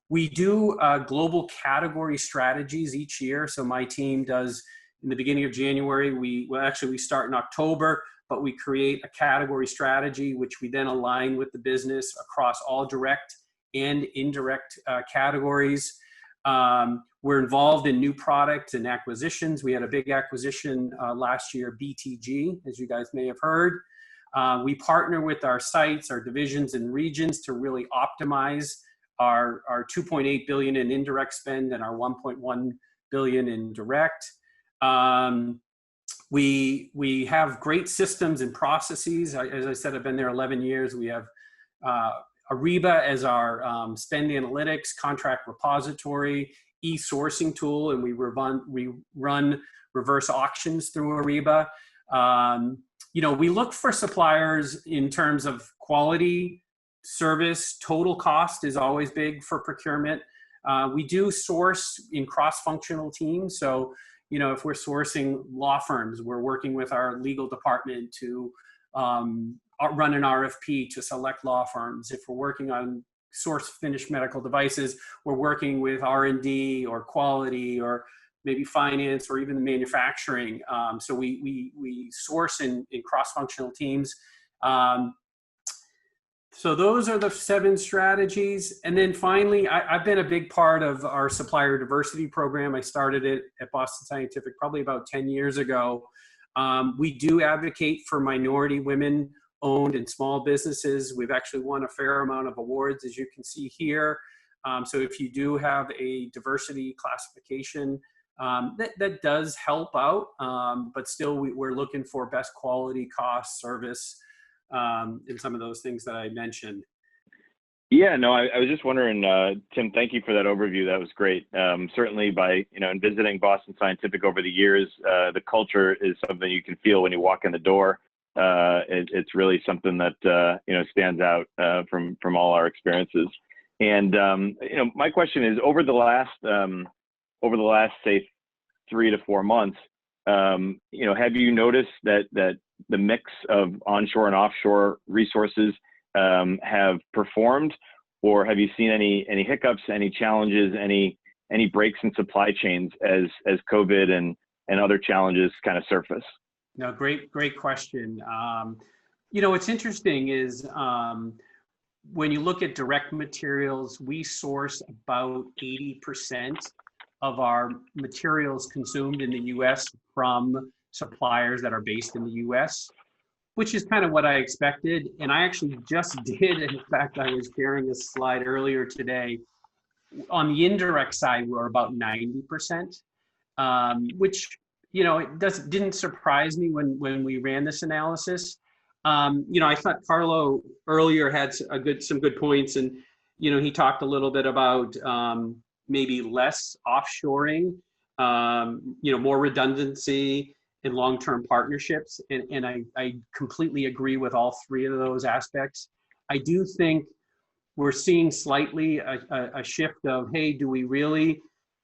We do global category strategies each year. So my team does, in the beginning of January, we start in October, but we create a category strategy, which we then align with the business across all direct and indirect categories. We're involved in new products and acquisitions. We had a big acquisition last year, BTG, as you guys may have heard. We partner with our sites, our divisions and regions to really optimize our $2.8 billion in indirect spend and our $1.1 billion in direct. We have great systems and processes. As I said, I've been there 11 years. We have Ariba as our spend analytics, contract repository, e-sourcing tool, and we run reverse auctions through Ariba. We look for suppliers in terms of quality, service, total cost is always big for procurement. We do source in cross-functional teams. So, if we're sourcing law firms, we're working with our legal department to run an RFP to select law firms. If we're working on source finished medical devices, we're working with R&D or quality or maybe finance or even the manufacturing. So we source in cross-functional teams. So those are the 7 strategies. And then finally, I've been a big part of our supplier diversity program. I started it at Boston Scientific probably about 10 years ago. We do advocate for minority women-owned and small businesses. We've actually won a fair amount of awards, as you can see here. So if you do have a diversity classification, that does help out. But still, we're looking for best quality, cost, service, in some of those things that I mentioned. Yeah, no, I was just wondering, Tim, thank you for that overview. That was great. Certainly in visiting Boston Scientific over the years, the culture is something you can feel when you walk in the door. It's really something that, stands out from all our experiences. And, my question is over the last, say, 3 to 4 months, have you noticed that the mix of onshore and offshore resources have performed, or have you seen any hiccups, any challenges, any breaks in supply chains as COVID and other challenges kind of surface? No, great question. What's interesting is when you look at direct materials, we source about 80% of our materials consumed in the U.S. from suppliers that are based in the U.S., which is kind of what I expected. And I actually just did, in fact, I was sharing a slide earlier today. On the indirect side, we're about 90%, which, it didn't surprise me when we ran this analysis. I thought Carlo earlier had some good points, and, he talked a little bit about maybe less offshoring, more redundancy and long-term partnerships. And I completely agree with all 3 of those aspects. I do think we're seeing slightly a shift of, hey, do we really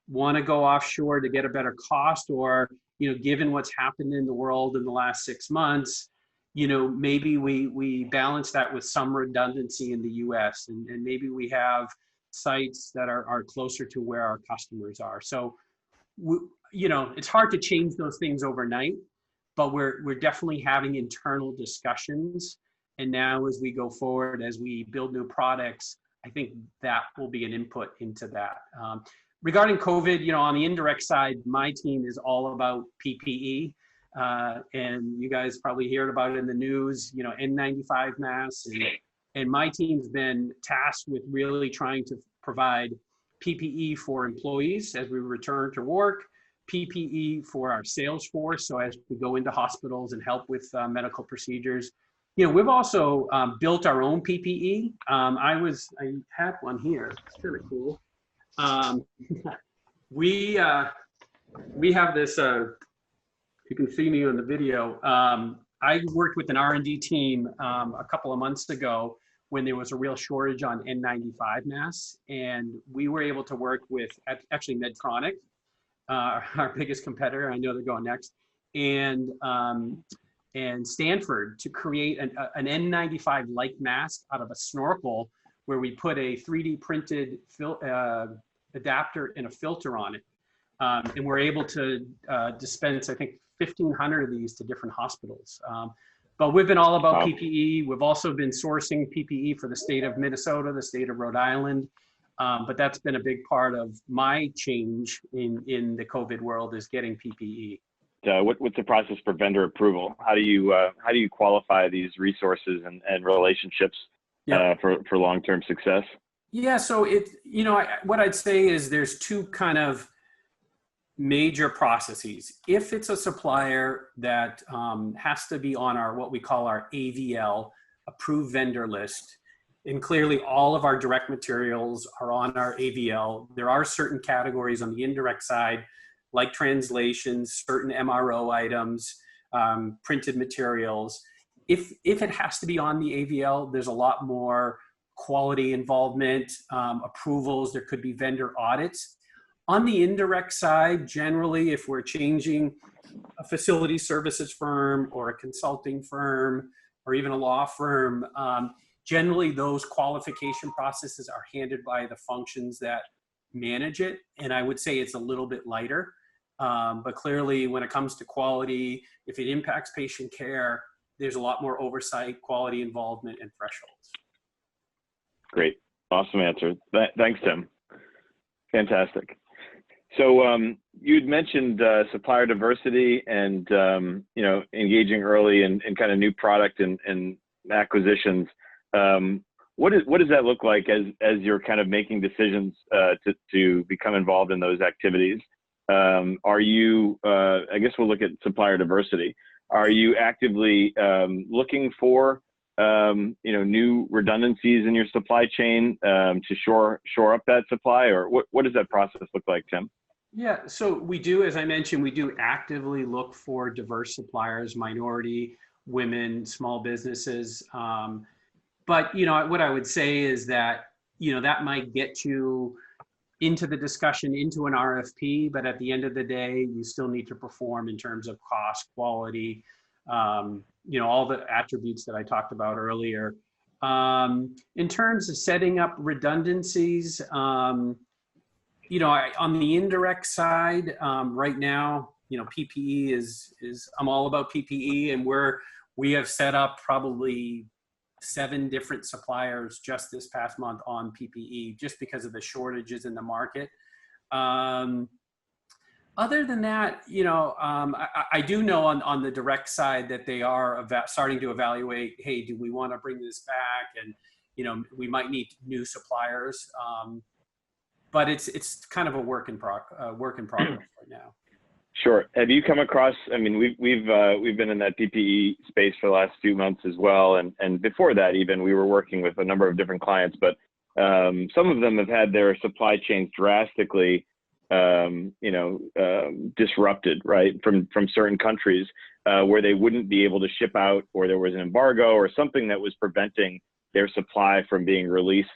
want to go offshore to get a better cost? Or, given what's happened in the world in the last 6 months, maybe we balance that with some redundancy in the US, and maybe we have sites that are closer to where our customers are. So, it's hard to change those things overnight, but we're definitely having internal discussions. And now as we go forward, as we build new products, I think that will be an input into that. Regarding COVID, on the indirect side, my team is all about PPE. And you guys probably heard about it in the news, N95 masks. And my team's been tasked with really trying to provide PPE for employees as we return to work, PPE for our sales force, so as we go into hospitals and help with medical procedures. We've also built our own PPE. I had one here. It's really cool. We have this. You can see me in the video. I worked with an R&D team a couple of months ago when there was a real shortage on N95 masks, and we were able to work with actually Medtronic, our biggest competitor. I know they're going next, and Stanford, to create an N95-like mask out of a snorkel, where we put a 3D printed adapter and a filter on it. And we're able to dispense, I think, 1,500 of these to different hospitals. But we've been all about PPE. We've also been sourcing PPE for the state of Minnesota, the state of Rhode Island. But that's been a big part of my change in the COVID world, is getting PPE. What's the process for vendor approval? How do you qualify these resources and relationships for long-term success? Yeah, so what I'd say is there's two kind of major processes. If it's a supplier that has to be on what we call our AVL, approved vendor list, and clearly all of our direct materials are on our AVL. There are certain categories on the indirect side, like translations, certain MRO items, printed materials. If it has to be on the AVL, there's a lot more quality involvement, approvals. There could be vendor audits. On the indirect side, generally, if we're changing a facility services firm or a consulting firm or even a law firm, generally those qualification processes are handled by the functions that manage it. And I would say it's a little bit lighter. But clearly, when it comes to quality, if it impacts patient care, there's a lot more oversight, quality involvement, and thresholds. Great. Awesome answer. Thanks, Tim. Fantastic. So you'd mentioned supplier diversity and engaging early in kind of new product and acquisitions. What does that look like as you're kind of making decisions to become involved in those activities? Are you, I guess we'll look at supplier diversity. Are you actively looking for new redundancies in your supply chain to shore up that supply, or what does that process look like, Tim? Yeah, so we do, as I mentioned, we do actively look for diverse suppliers, minority, women, small businesses. But, what I would say is that, that might get you into the discussion, into an RFP, but at the end of the day, you still need to perform in terms of cost, quality, all the attributes that I talked about earlier. In terms of setting up redundancies, on the indirect side, right now, PPE is I'm all about PPE, and we have set up probably 7 different suppliers just this past month on PPE, just because of the shortages in the market. Other than that, I do know on the direct side that they are starting to evaluate, hey, do we want to bring this back? And, we might need new suppliers. But it's kind of a work in progress right now. Sure. Have you come across? I mean, we've been in that PPE space for the last few months as well, and before that, even we were working with a number of different clients. But some of them have had their supply chains drastically, disrupted, right, from certain countries where they wouldn't be able to ship out, or there was an embargo or something that was preventing their supply from being released,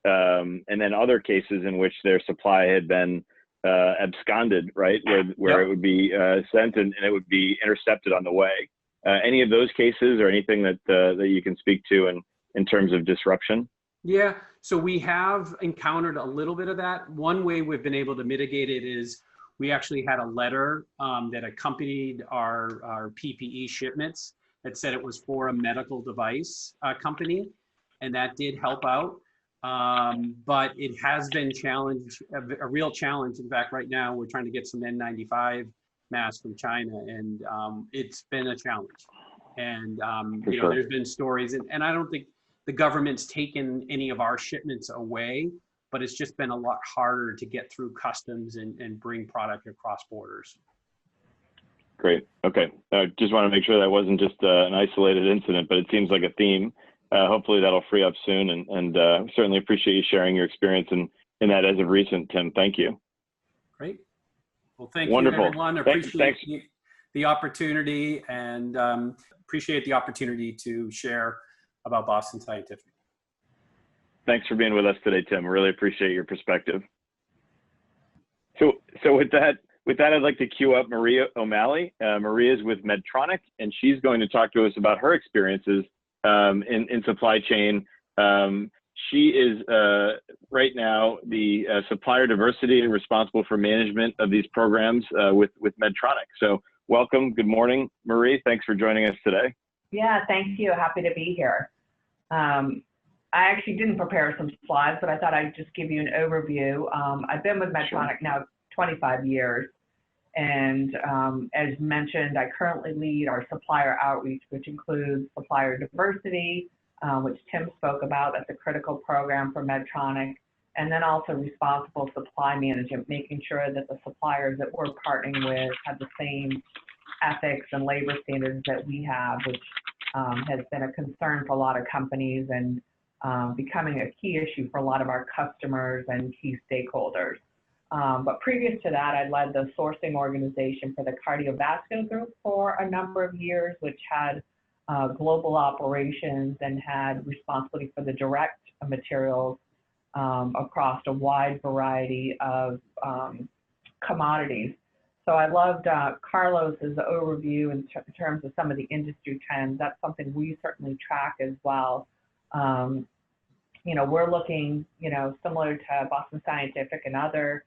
and then other cases in which their supply had been absconded, right, where Yep. it would be sent and it would be intercepted on the way. Any of those cases, or anything that you can speak to in terms of disruption? Yeah, so we have encountered a little bit of that. One way we've been able to mitigate it is we actually had a letter that accompanied our PPE shipments that said it was for a medical device company, and that did help out. But it has been a real challenge. In fact, right now we're trying to get some N95 masks from China, and it's been a challenge. And there's been stories, and I don't think the government's taken any of our shipments away, but it's just been a lot harder to get through customs and bring product across borders. Great. Okay. Just want to make sure that wasn't just an isolated incident, but it seems like a theme. Hopefully that'll free up soon, and certainly appreciate you sharing your experience in that as of recent, Tim. Thank you. Great. Well, thank Wonderful. you, everyone. Appreciate the opportunity, and appreciate the opportunity to share about Boston Scientific. Thanks for being with us today, Tim. Really appreciate your perspective. So with that, I'd like to queue up Maria O'Malley. Maria's with Medtronic, and she's going to talk to us about her experiences in supply chain. She is right now the supplier diversity and responsible for management of these programs with Medtronic. So welcome. Good morning, Marie. Thanks for joining us today. Yeah, thank you. Happy to be here. I actually didn't prepare some slides, but I thought I'd just give you an overview. I've been with Medtronic now 25 years. And as mentioned, I currently lead our supplier outreach, which includes supplier diversity, which Tim spoke about. That's a critical program for Medtronic. And then also responsible supply management, making sure that the suppliers that we're partnering with have the same ethics and labor standards that we have, which has been a concern for a lot of companies and becoming a key issue for a lot of our customers and key stakeholders. But previous to that, I led the sourcing organization for the cardiovascular group for a number of years, which had global operations and had responsibility for the direct materials across a wide variety of commodities. So I loved Carlos's overview in terms of some of the industry trends. That's something we certainly track as well. We're looking, similar to Boston Scientific and other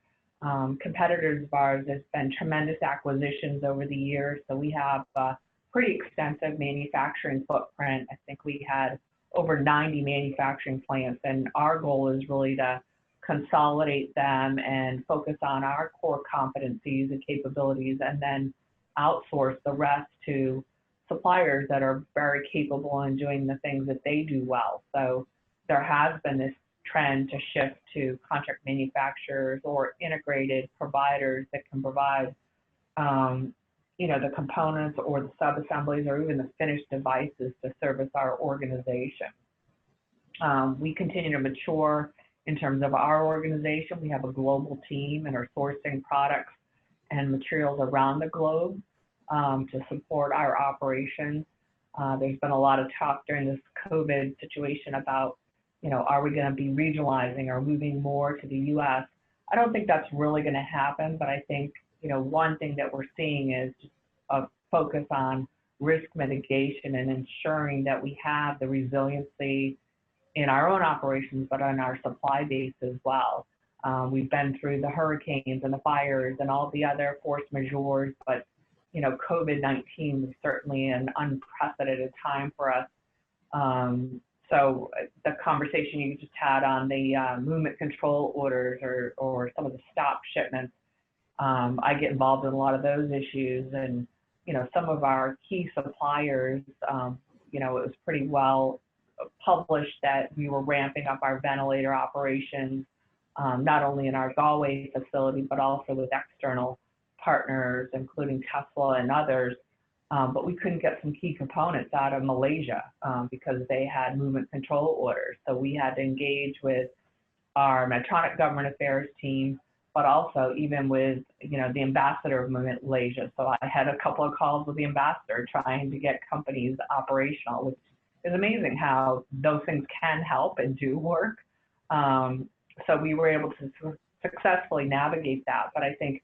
competitors of ours. There's been tremendous acquisitions over the years. So we have a pretty extensive manufacturing footprint. I think we had over 90 manufacturing plants, and our goal is really to consolidate them and focus on our core competencies and capabilities, and then outsource the rest to suppliers that are very capable in doing the things that they do well. So there has been this trend to shift to contract manufacturers or integrated providers that can provide, the components or the sub-assemblies or even the finished devices to service our organization. We continue to mature in terms of our organization. We have a global team and are sourcing products and materials around the globe to support our operations. There's been a lot of talk during this COVID situation about, are we going to be regionalizing or moving more to the U.S.? I don't think that's really going to happen, but I think, one thing that we're seeing is just a focus on risk mitigation and ensuring that we have the resiliency in our own operations, but on our supply base as well. We've been through the hurricanes and the fires and all the other force majeures, but COVID-19 was certainly an unprecedented time for us. So the conversation you just had on the movement control orders or some of the stop shipments, I get involved in a lot of those issues. And, some of our key suppliers, it was pretty well published that we were ramping up our ventilator operations, not only in our Galway facility, but also with external partners, including Tesla and others. But we couldn't get some key components out of Malaysia because they had movement control orders. So we had to engage with our Medtronic government affairs team, but also even with, the ambassador of Malaysia. So I had a couple of calls with the ambassador trying to get companies operational, which is amazing how those things can help and do work. So we were able to successfully navigate that. But I think,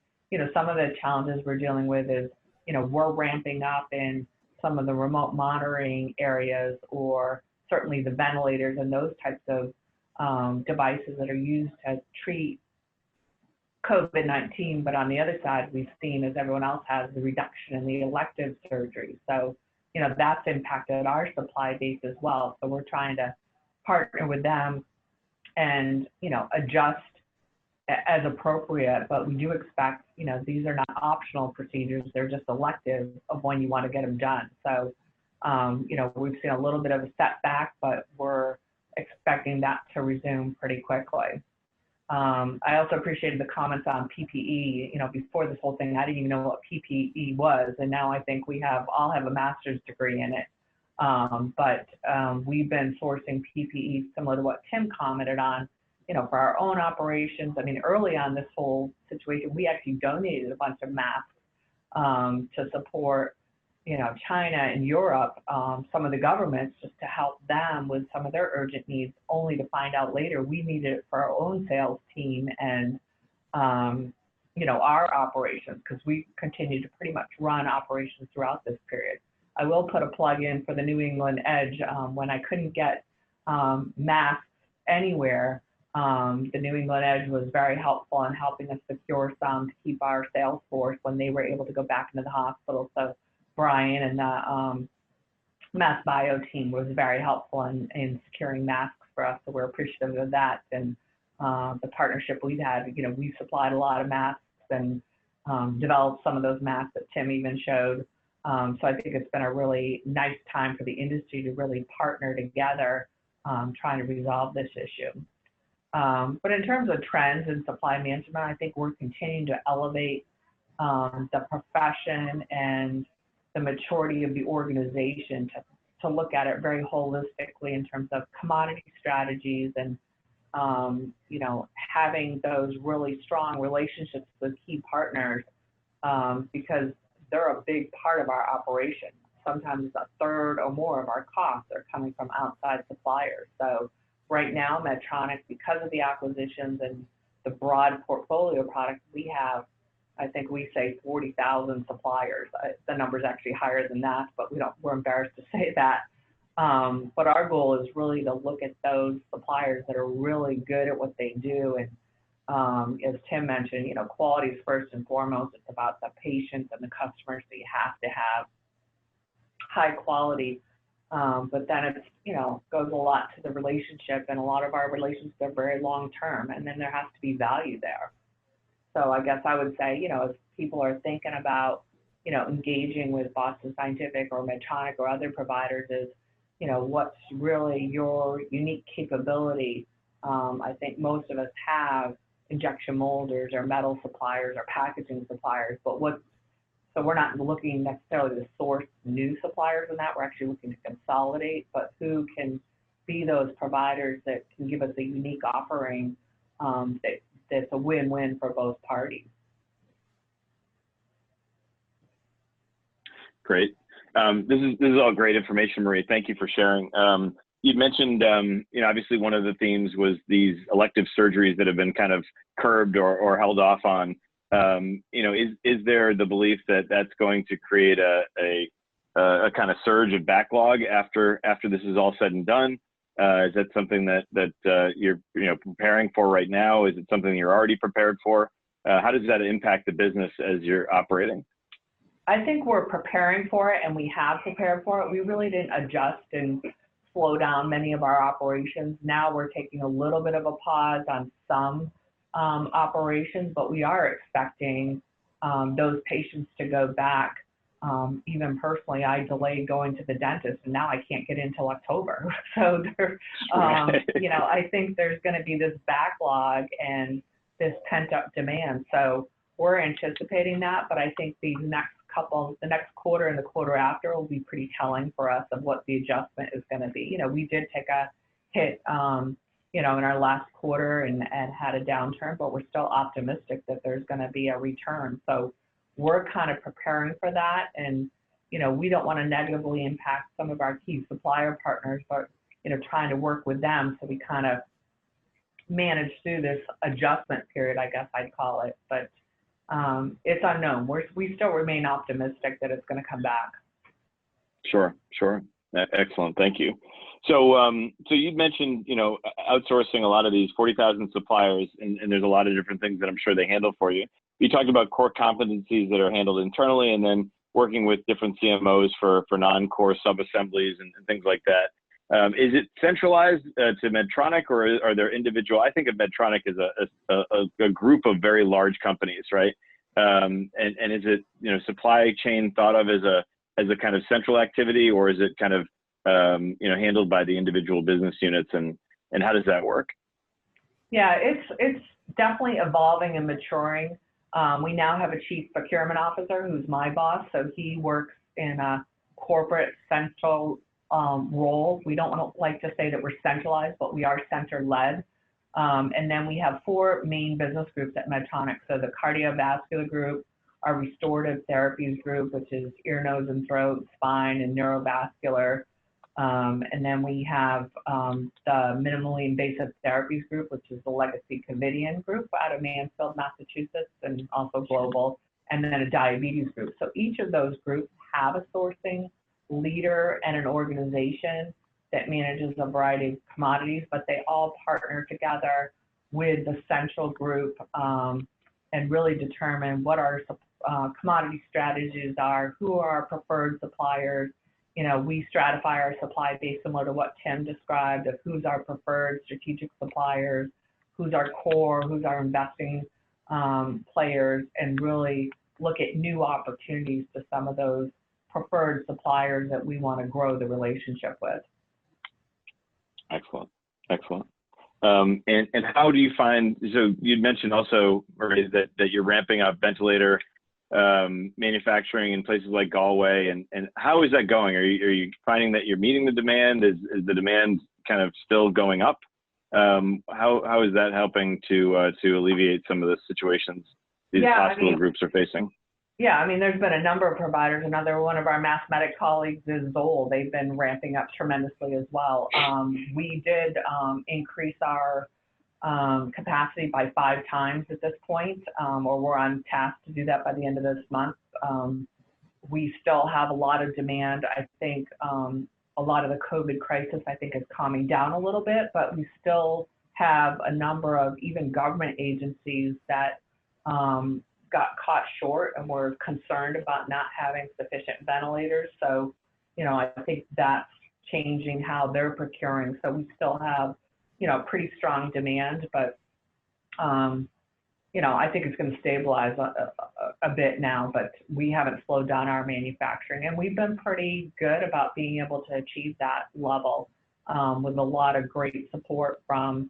some of the challenges we're dealing with is, we're ramping up in some of the remote monitoring areas, or certainly the ventilators and those types of devices that are used to treat COVID-19. But on the other side, we've seen, as everyone else has, the reduction in the elective surgery. So, that's impacted our supply base as well. So we're trying to partner with them and, adjust as appropriate. But we do expect, these are not optional procedures. They're just elective of when you want to get them done. So, we've seen a little bit of a setback, but we're expecting that to resume pretty quickly. I also appreciated the comments on PPE. Before this whole thing, I didn't even know what PPE was, and now I think we all have a master's degree in it. But we've been sourcing PPE similar to what Tim commented on, for our own operations. I mean, early on this whole situation, we actually donated a bunch of masks to support, China and Europe, some of the governments, just to help them with some of their urgent needs, only to find out later we needed it for our own sales team and, our operations, because we continue to pretty much run operations throughout this period. I will put a plug in for the New England Edge. When I couldn't get masks anywhere, the New England Edge was very helpful in helping us secure some to keep our sales force when they were able to go back into the hospital. So Brian and the MassBio team was very helpful in securing masks for us. So we're appreciative of that. And the partnership we've had, we supplied a lot of masks and developed some of those masks that Tim even showed. So I think it's been a really nice time for the industry to really partner together, trying to resolve this issue. But in terms of trends in supply management, I think we're continuing to elevate the profession and the maturity of the organization to look at it very holistically in terms of commodity strategies and, having those really strong relationships with key partners, because they're a big part of our operation. Sometimes a third or more of our costs are coming from outside suppliers. So right now, Medtronic, because of the acquisitions and the broad portfolio of products we have, I think we say 40,000 suppliers. The number's actually higher than that, but we're embarrassed to say that. But our goal is really to look at those suppliers that are really good at what they do. And as Tim mentioned, quality is first and foremost. It's about the patients and the customers, so you have to have high quality. But then it's, goes a lot to the relationship, and a lot of our relationships are very long term, and then there has to be value there. So I guess I would say, if people are thinking about, engaging with Boston Scientific or Medtronic or other providers, is, what's really your unique capability? I think most of us have injection molders or metal suppliers or packaging suppliers, but so we're not looking necessarily to source new suppliers in that. We're actually looking to consolidate, but who can be those providers that can give us a unique offering that's a win-win for both parties. Great. This is all great information, Marie. Thank you for sharing. You mentioned, obviously one of the themes was these elective surgeries that have been kind of curbed or held off on. Is there the belief that that's going to create a kind of surge of backlog after this is all said and done? Is that something that you're preparing for right now? Is it something you're already prepared for? How does that impact the business as you're operating? I think we're preparing for it, and we have prepared for it. We really didn't adjust and slow down many of our operations. Now we're taking a little bit of a pause on some operations, but we are expecting those patients to go back. Even personally, I delayed going to the dentist, and now I can't get in until October. So, I think there's going to be this backlog and this pent-up demand. So we're anticipating that, but I think the next quarter and the quarter after will be pretty telling for us of what the adjustment is going to be. We did take a hit, in our last quarter and had a downturn, but we're still optimistic that there's going to be a return. So we're kind of preparing for that. And, we don't want to negatively impact some of our key supplier partners, but, trying to work with them so we kind of manage through this adjustment period, I guess I'd call it. But it's unknown. We still remain optimistic that it's going to come back. Sure. Excellent. Thank you. So, so you'd mentioned, outsourcing a lot of these 40,000 suppliers, and there's a lot of different things that I'm sure they handle for you. You talked about core competencies that are handled internally, and then working with different CMOs for non-core sub-assemblies and things like that. Is it centralized to Medtronic, or are there individual? I think of Medtronic as a group of very large companies, right? And is it supply chain thought of as a kind of central activity, or is it kind of handled by the individual business units, and how does that work? Yeah, it's definitely evolving and maturing. We now have a chief procurement officer who's my boss, so he works in a corporate central role. We don't like to say that we're centralized, but we are center-led. And then we have 4 main business groups at Medtronic. So the cardiovascular group, our restorative therapies group, which is ear, nose, and throat, spine, and neurovascular. And then we have the minimally invasive therapies group, which is the legacy Covidian group out of Mansfield, Massachusetts, and also global, and then a diabetes group. So each of those groups have a sourcing leader and an organization that manages a variety of commodities, but they all partner together with the central group and really determine what our commodity strategies are, who are our preferred suppliers. We stratify our supply base similar to what Tim described of who's our preferred strategic suppliers, who's our core, who's our investing players, and really look at new opportunities to some of those preferred suppliers that we want to grow the relationship with. Excellent. And how do you find, so you'd mentioned also, Marie, that you're ramping up ventilator manufacturing in places like Galway, and how is that going? Are you finding that you're meeting the demand? Is the demand kind of still going up? How is that helping to alleviate some of the situations these hospital groups are facing? Yeah, I mean, there's been a number of providers. Another one of our MassMEDIC colleagues is Zoll. They've been ramping up tremendously as well. We did increase our capacity by 5 times at this point, or we're on task to do that by the end of this month. We still have a lot of demand. I think a lot of the COVID crisis, I think, is calming down a little bit, but we still have a number of even government agencies that got caught short and were concerned about not having sufficient ventilators. So, I think that's changing how they're procuring. So we still have, pretty strong demand, but, I think it's going to stabilize a bit now, but we haven't slowed down our manufacturing. And we've been pretty good about being able to achieve that level with a lot of great support from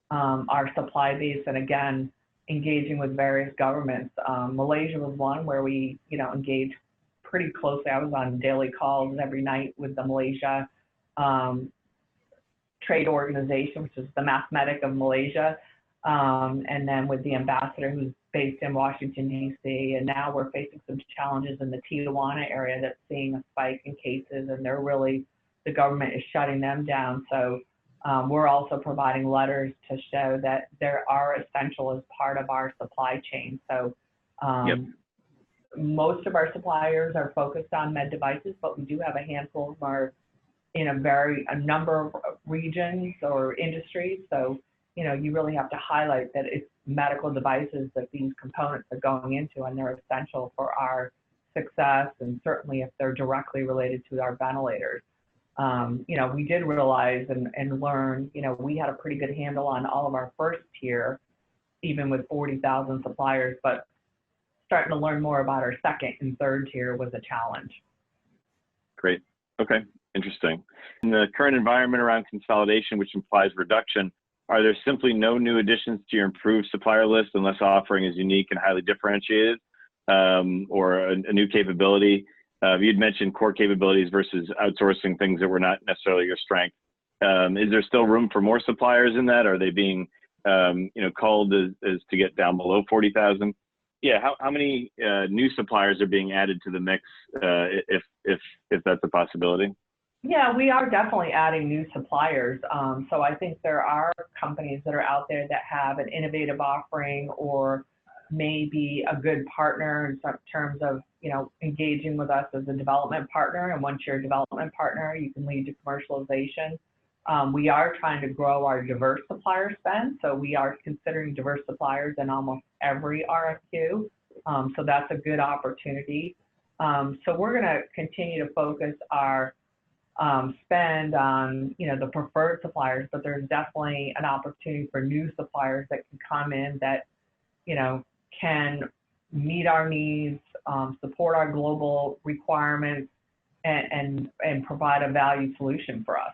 our supply base. And again, engaging with various governments. Malaysia was one where we, engaged pretty closely. I was on daily calls every night with the Malaysia trade organization, which is the MassMEDIC of Malaysia, and then with the ambassador who's based in Washington, D.C. And now we're facing some challenges in the Tijuana area that's seeing a spike in cases, and the government is shutting them down. So we're also providing letters to show that they are essential as part of our supply chain. So most of our suppliers are focused on med devices, but we do have a handful who are in a number of regions or industries. So, you really have to highlight that it's medical devices that these components are going into, and they're essential for our success, and certainly if they're directly related to our ventilators. We did realize and learn, we had a pretty good handle on all of our first tier, even with 40,000 suppliers, but starting to learn more about our second and third tier was a challenge. Great. Okay. Interesting. In the current environment around consolidation, which implies reduction, are there simply no new additions to your improved supplier list unless offering is unique and highly differentiated, or a new capability? You'd mentioned core capabilities versus outsourcing things that were not necessarily your strength. Is there still room for more suppliers in that? Are they being, culled as to get down below 40,000? how many new suppliers are being added to the mix, if that's a possibility? Yeah, we are definitely adding new suppliers. So I think there are companies that are out there that have an innovative offering or maybe a good partner in some terms of, engaging with us as a development partner. And once you're a development partner, you can lead to commercialization. We are trying to grow our diverse supplier spend. So we are considering diverse suppliers in almost every RFQ. So that's a good opportunity. So we're going to continue to focus our spend on, the preferred suppliers, but there's definitely an opportunity for new suppliers that can come in that, can meet our needs, support our global requirements, and provide a value solution for us.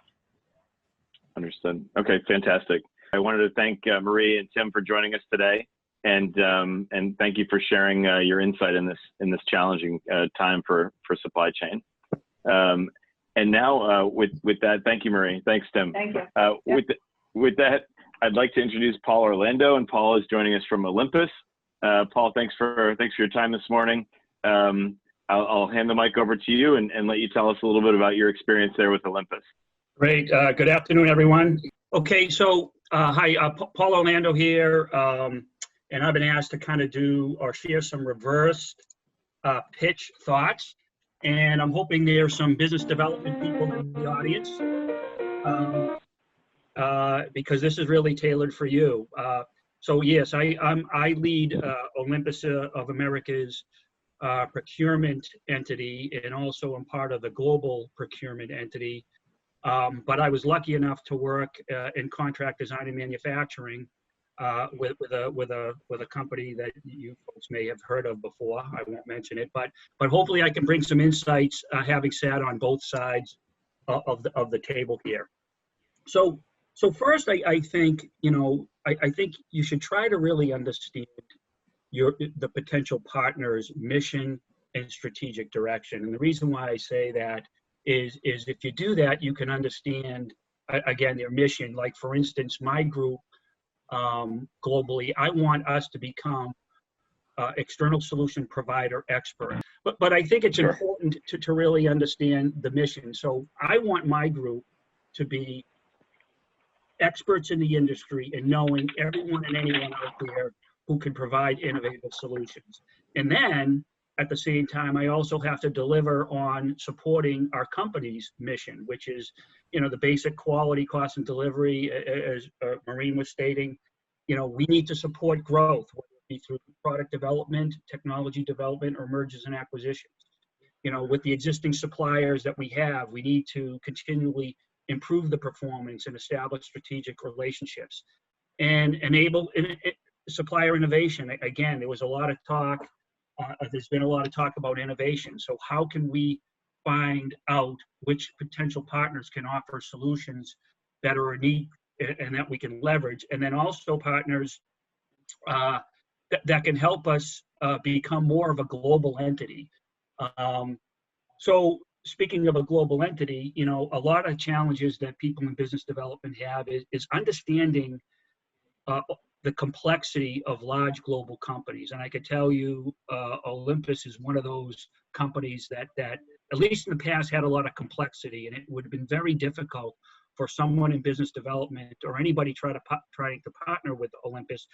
Understood. Okay, fantastic. I wanted to thank Marie and Tim for joining us today, and thank you for sharing your insight in this challenging time for supply chain. And now, with that, thank you, Marie. Thanks, Tim. Thank you. With that, I'd like to introduce Paul Orlando, and Paul is joining us from Olympus. Paul, thanks for your time this morning. I'll hand the mic over to you and let you tell us a little bit about your experience there with Olympus. Great. Good afternoon, everyone. Okay, so hi, Paul Orlando here, and I've been asked to kind of do or share some reverse pitch thoughts. And I'm hoping there's some business development people in the audience because this is really tailored for you. So yes, I lead Olympus of America's procurement entity, and also I'm part of the global procurement entity. But I was lucky enough to work in contract design and manufacturing with a company that you folks may have heard of before. I won't mention it, but hopefully I can bring some insights, having sat on both sides of the table here. So first, I think I think you should try to really understand the potential partner's mission and strategic direction. And the reason why I say that is if you do that, you can understand again their mission. Like for instance, my group. Globally, I want us to become external solution provider expert. But I think it's important to really understand the mission. So I want my group to be experts in the industry and knowing everyone and anyone out there who can provide innovative solutions. And then at the same time, I also have to deliver on supporting our company's mission, which is, the basic quality, cost, and delivery, as Maureen was stating. We need to support growth, whether it be through product development, technology development, or mergers and acquisitions. With the existing suppliers that we have, we need to continually improve the performance and establish strategic relationships and enable supplier innovation. Again, there was a lot of talk. There's been a lot of talk about innovation. So how can we find out which potential partners can offer solutions that are unique and that we can leverage, and then also partners that can help us become more of a global entity. So speaking of a global entity, a lot of challenges that people in business development have is understanding the complexity of large global companies. And I could tell you Olympus is one of those companies that at least in the past had a lot of complexity, and it would have been very difficult for someone in business development or anybody trying to partner with Olympus.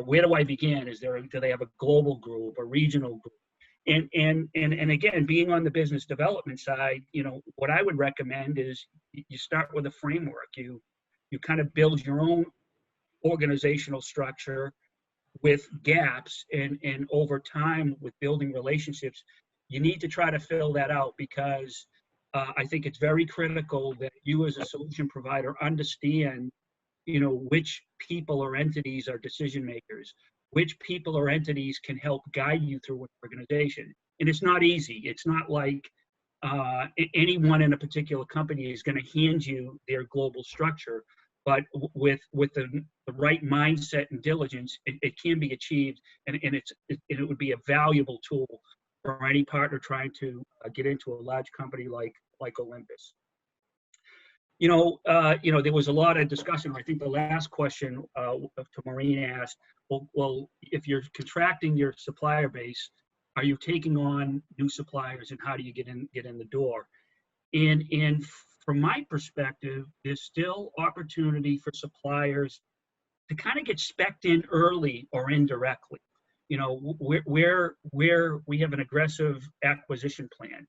Where do I begin? Do they have a global group, a regional group? And again, being on the business development side, what I would recommend is you start with a framework. You kind of build your own organizational structure with gaps, and over time with building relationships, you need to try to fill that out, because I think it's very critical that you as a solution provider understand, which people or entities are decision makers, which people or entities can help guide you through an organization. And it's not easy. It's not like anyone in a particular company is going to hand you their global structure, but with the right mindset and diligence, it can be achieved, and it would be a valuable tool for any partner trying to get into a large company like Olympus. There was a lot of discussion. I think the last question to Maureen asked, well, if you're contracting your supplier base, are you taking on new suppliers, and how do you get in the door? And from my perspective, there's still opportunity for suppliers to kind of get spec'd in early or indirectly. Where we have an aggressive acquisition plan,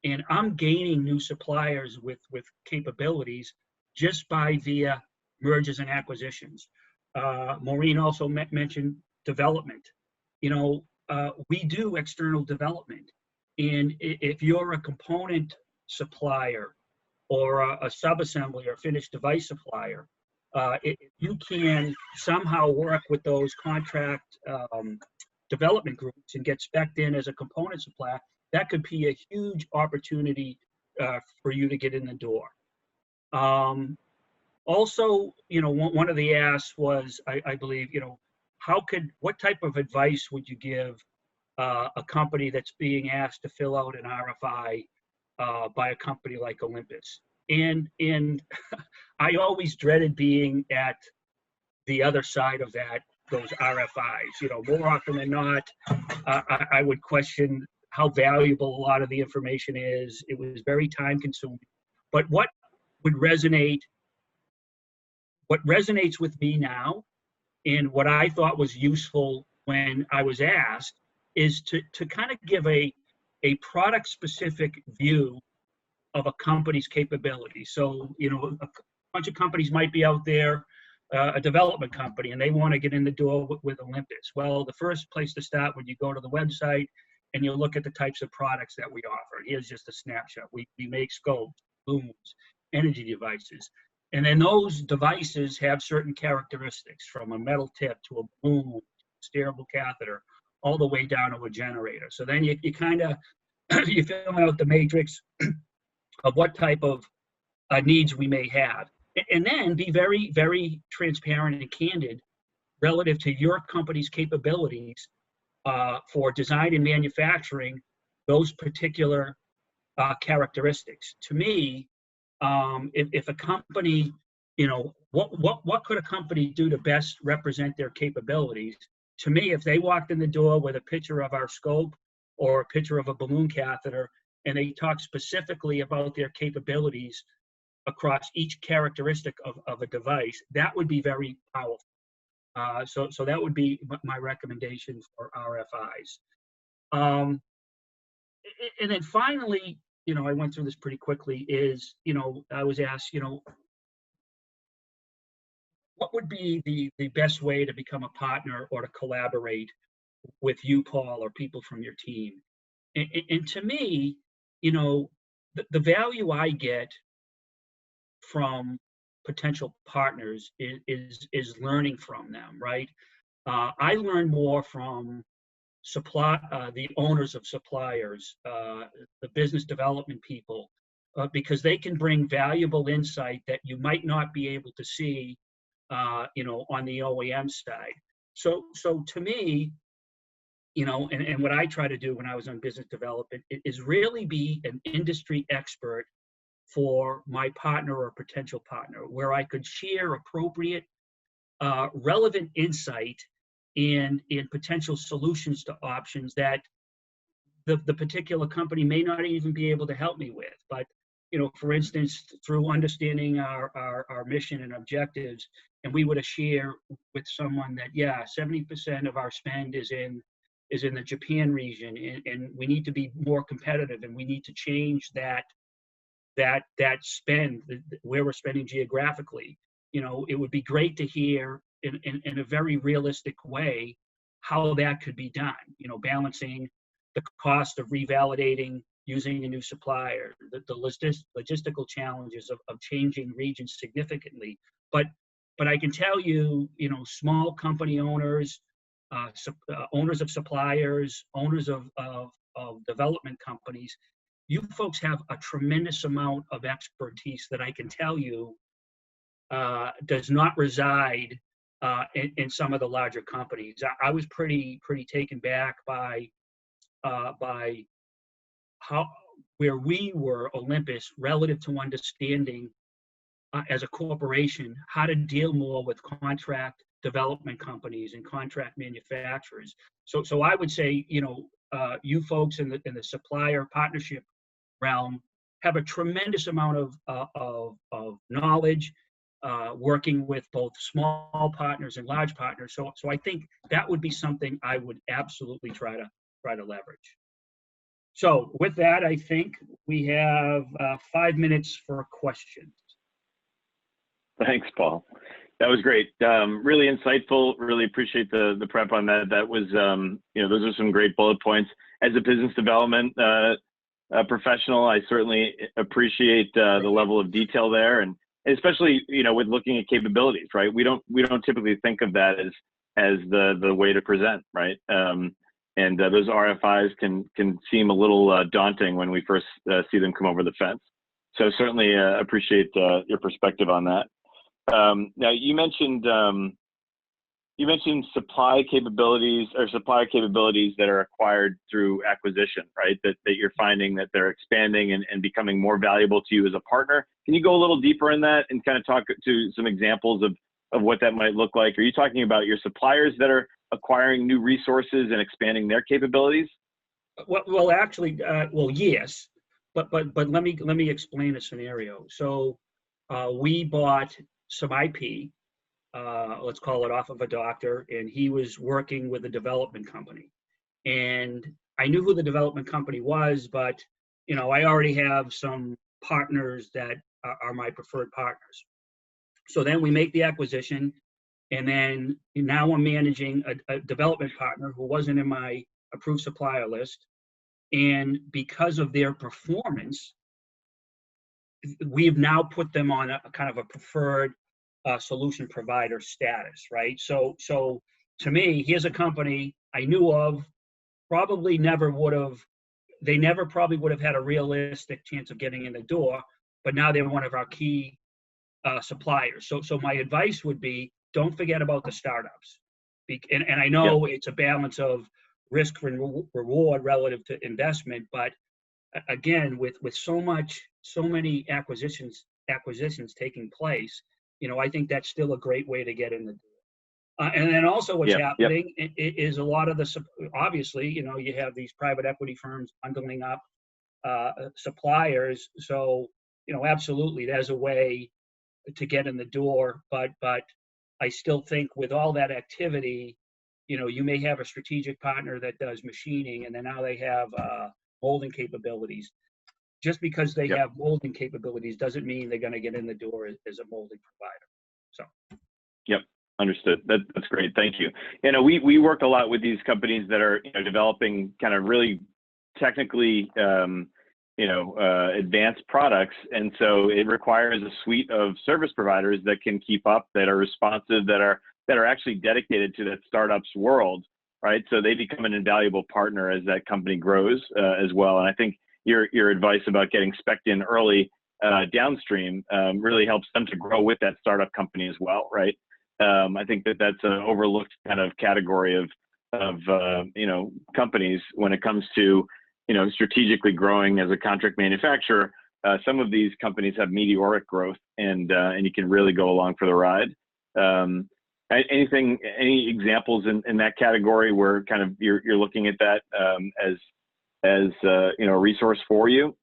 and I'm gaining new suppliers with capabilities just via mergers and acquisitions. Maureen also mentioned development. We do external development, and if you're a component supplier or a sub-assembly or finished device supplier, if you can somehow work with those contract development groups and get spec'd in as a component supplier, that could be a huge opportunity for you to get in the door. Also, one of the asks was, I believe, what type of advice would you give a company that's being asked to fill out an RFI by a company like Olympus? And I always dreaded being at the other side of those RFIs. More often than not, I would question how valuable a lot of the information is. It was very time consuming. But what resonates with me now, and what I thought was useful when I was asked, is to kind of give a product specific view of a company's capability. So, a bunch of companies might be out there, a development company, and they want to get in the door with Olympus. Well, the first place to start when you go to the website and you look at the types of products that we offer. Here's just a snapshot. We make scopes, booms, energy devices. And then those devices have certain characteristics, from a metal tip to a boom, steerable catheter, all the way down to a generator. So then you kind of, you fill out the matrix of what type of needs we may have. And then be very, very transparent and candid relative to your company's capabilities for design and manufacturing those particular characteristics. To me, if a company, what could a company do to best represent their capabilities? To me, if they walked in the door with a picture of our scope or a picture of a balloon catheter, and they talk specifically about their capabilities across each characteristic of a device, that would be very powerful. So that would be my recommendation for RFIs. And then finally, I went through this pretty quickly, is, I was asked, what would be the best way to become a partner or to collaborate with you, Paul, or people from your team? And to me, the value I get from potential partners is learning from them, right? I learn more from the owners of suppliers, the business development people, because they can bring valuable insight that you might not be able to see, on the OEM side. So to me, and what I try to do when I was on business development is really be an industry expert for my partner or potential partner, where I could share appropriate, relevant insight and potential solutions to options that the particular company may not even be able to help me with. But, for instance, through understanding our mission and objectives, and we would share with someone that, 70% of our spend is in the Japan region, and we need to be more competitive, and we need to change that spend, where we're spending geographically. It would be great to hear in a very realistic way how that could be done, balancing the cost of revalidating using a new supplier, the logistical challenges of changing regions significantly. But I can tell you, small company owners, owners of suppliers, owners of development companies, you folks have a tremendous amount of expertise that I can tell you does not reside in some of the larger companies. I was pretty taken back by where we were, Olympus, relative to understanding as a corporation, how to deal more with contract development companies and contract manufacturers. So I would say, you folks in the supplier partnership realm have a tremendous amount of knowledge, working with both small partners and large partners. So I think that would be something I would absolutely try to leverage. So with that, I think we have 5 minutes for questions. Thanks, Paul. That was great. Really insightful. Really appreciate the prep on that. That was, those are some great bullet points. As a business development professional, I certainly appreciate the level of detail there, and especially with looking at capabilities. Right, we don't typically think of that as the way to present. Right, and those RFIs can seem a little daunting when we first see them come over the fence. So certainly appreciate your perspective on that. Now you mentioned supplier capabilities that are acquired through acquisition, right? That you're finding that they're expanding and becoming more valuable to you as a partner. Can you go a little deeper in that and kind of talk to some examples of what that might look like? Are you talking about your suppliers that are acquiring new resources and expanding their capabilities? Well, actually, yes, but let me explain a scenario. So we bought some IP, let's call it, off of a doctor, and he was working with a development company. And I knew who the development company was, but I already have some partners that are my preferred partners. So then we make the acquisition, and then now I'm managing a development partner who wasn't in my approved supplier list. And because of their performance, we've now put them on a kind of a preferred solution provider status, right? So to me, here's a company I knew of, probably never would have had a realistic chance of getting in the door, but now they're one of our key suppliers. So my advice would be, don't forget about the startups. And I know it's a balance of risk and reward relative to investment, but again, with so many acquisitions taking place, I think that's still a great way to get in the door. And then also what's happening is a lot of obviously, you have these private equity firms bundling up suppliers. So, absolutely, there's a way to get in the door, but I still think with all that activity, you may have a strategic partner that does machining, and then now they have molding capabilities. Just because they have molding capabilities doesn't mean they're going to get in the door as a molding provider. So. Yep. Understood. That's great. Thank you. We work a lot with these companies that are developing kind of really technically advanced products, and so it requires a suite of service providers that can keep up, that are responsive, that are actually dedicated to that startup's world, right? So they become an invaluable partner as that company grows as well. And I think your advice about getting spec'd in early downstream really helps them to grow with that startup company as well, right? I think that's an overlooked kind of category of companies when it comes to strategically growing as a contract manufacturer. Some of these companies have meteoric growth, and you can really go along for the ride. Any examples in that category where kind of you're looking at that as a resource for you?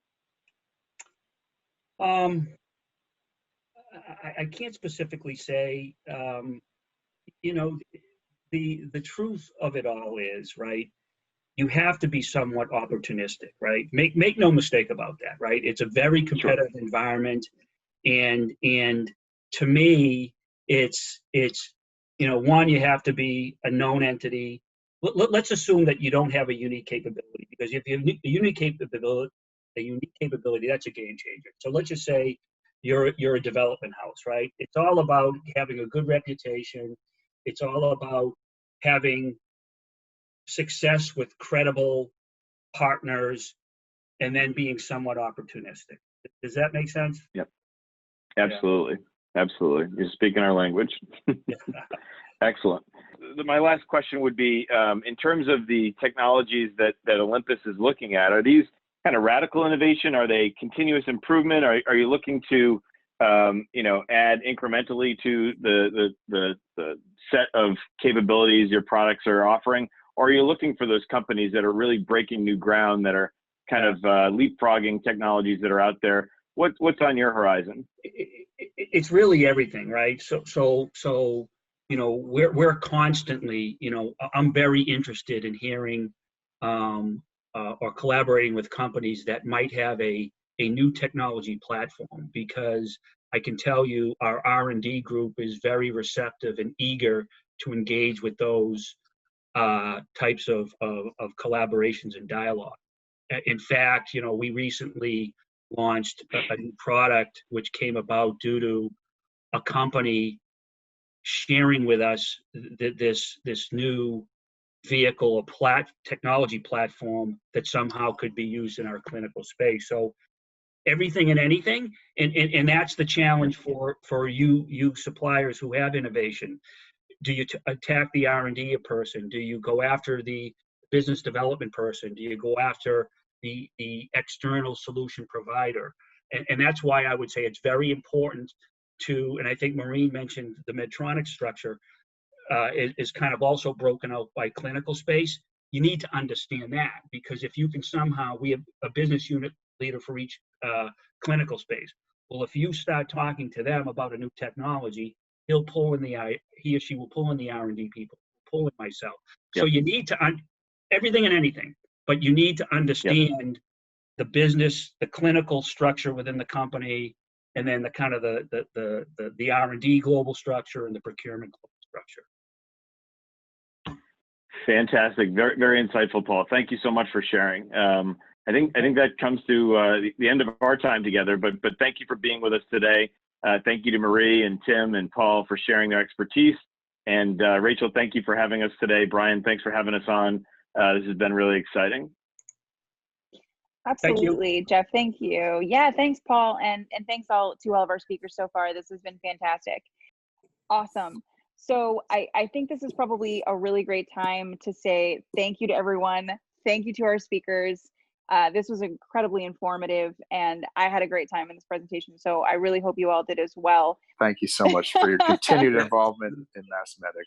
I can't specifically say. The truth of it all is, right, you have to be somewhat opportunistic, right? Make no mistake about that, right? It's a very competitive environment, and to me, it's one, you have to be a known entity. Let's assume that you don't have a unique capability, because if you have a unique capability, that's a game changer. So let's just say you're a development house, right? It's all about having a good reputation. It's all about having success with credible partners, and then being somewhat opportunistic. Does that make sense? Yep. Absolutely. Yeah. Absolutely. You're speaking our language. Excellent. My last question would be, in terms of the technologies that Olympus is looking at, are these kind of radical innovation? Are they continuous improvement? Are you looking to add incrementally to the set of capabilities your products are offering? Or are you looking for those companies that are really breaking new ground, that are kind of leapfrogging technologies that are out there? What's on your horizon? It's really everything, right? So we're constantly, I'm very interested in hearing or collaborating with companies that might have a new technology platform, because I can tell you our R&D group is very receptive and eager to engage with those types of collaborations and dialogue. In fact, we recently launched a new product which came about due to a company sharing with us this new vehicle, technology platform that somehow could be used in our clinical space. So everything and anything, and that's the challenge for you suppliers who have innovation. Do you attack the R&D person? Do you go after the business development person? Do you go after the external solution provider? And that's why I would say it's very important to, and I think Maureen mentioned the Medtronic structure is kind of also broken out by clinical space. You need to understand that, because if you can somehow, we have a business unit leader for each clinical space. Well, if you start talking to them about a new technology, he or she will pull in the R&D people, pull in myself. Yep. So you need to, everything and anything, but you need to understand the business, the clinical structure within the company, and then the kind of the R&D global structure and the procurement global structure. Fantastic, very, very insightful, Paul. Thank you so much for sharing. I think that comes to the end of our time together, but thank you for being with us today. Thank you to Marie and Tim and Paul for sharing their expertise. And Rachel, thank you for having us today. Brian, thanks for having us on. This has been really exciting. Absolutely, thank Jeff. Thank you. Yeah, thanks, Paul, and thanks to all of our speakers so far. This has been fantastic. Awesome. So I think this is probably a really great time to say thank you to everyone. Thank you to our speakers. This was incredibly informative, and I had a great time in this presentation. So I really hope you all did as well. Thank you so much for your continued involvement in MassMEDIC.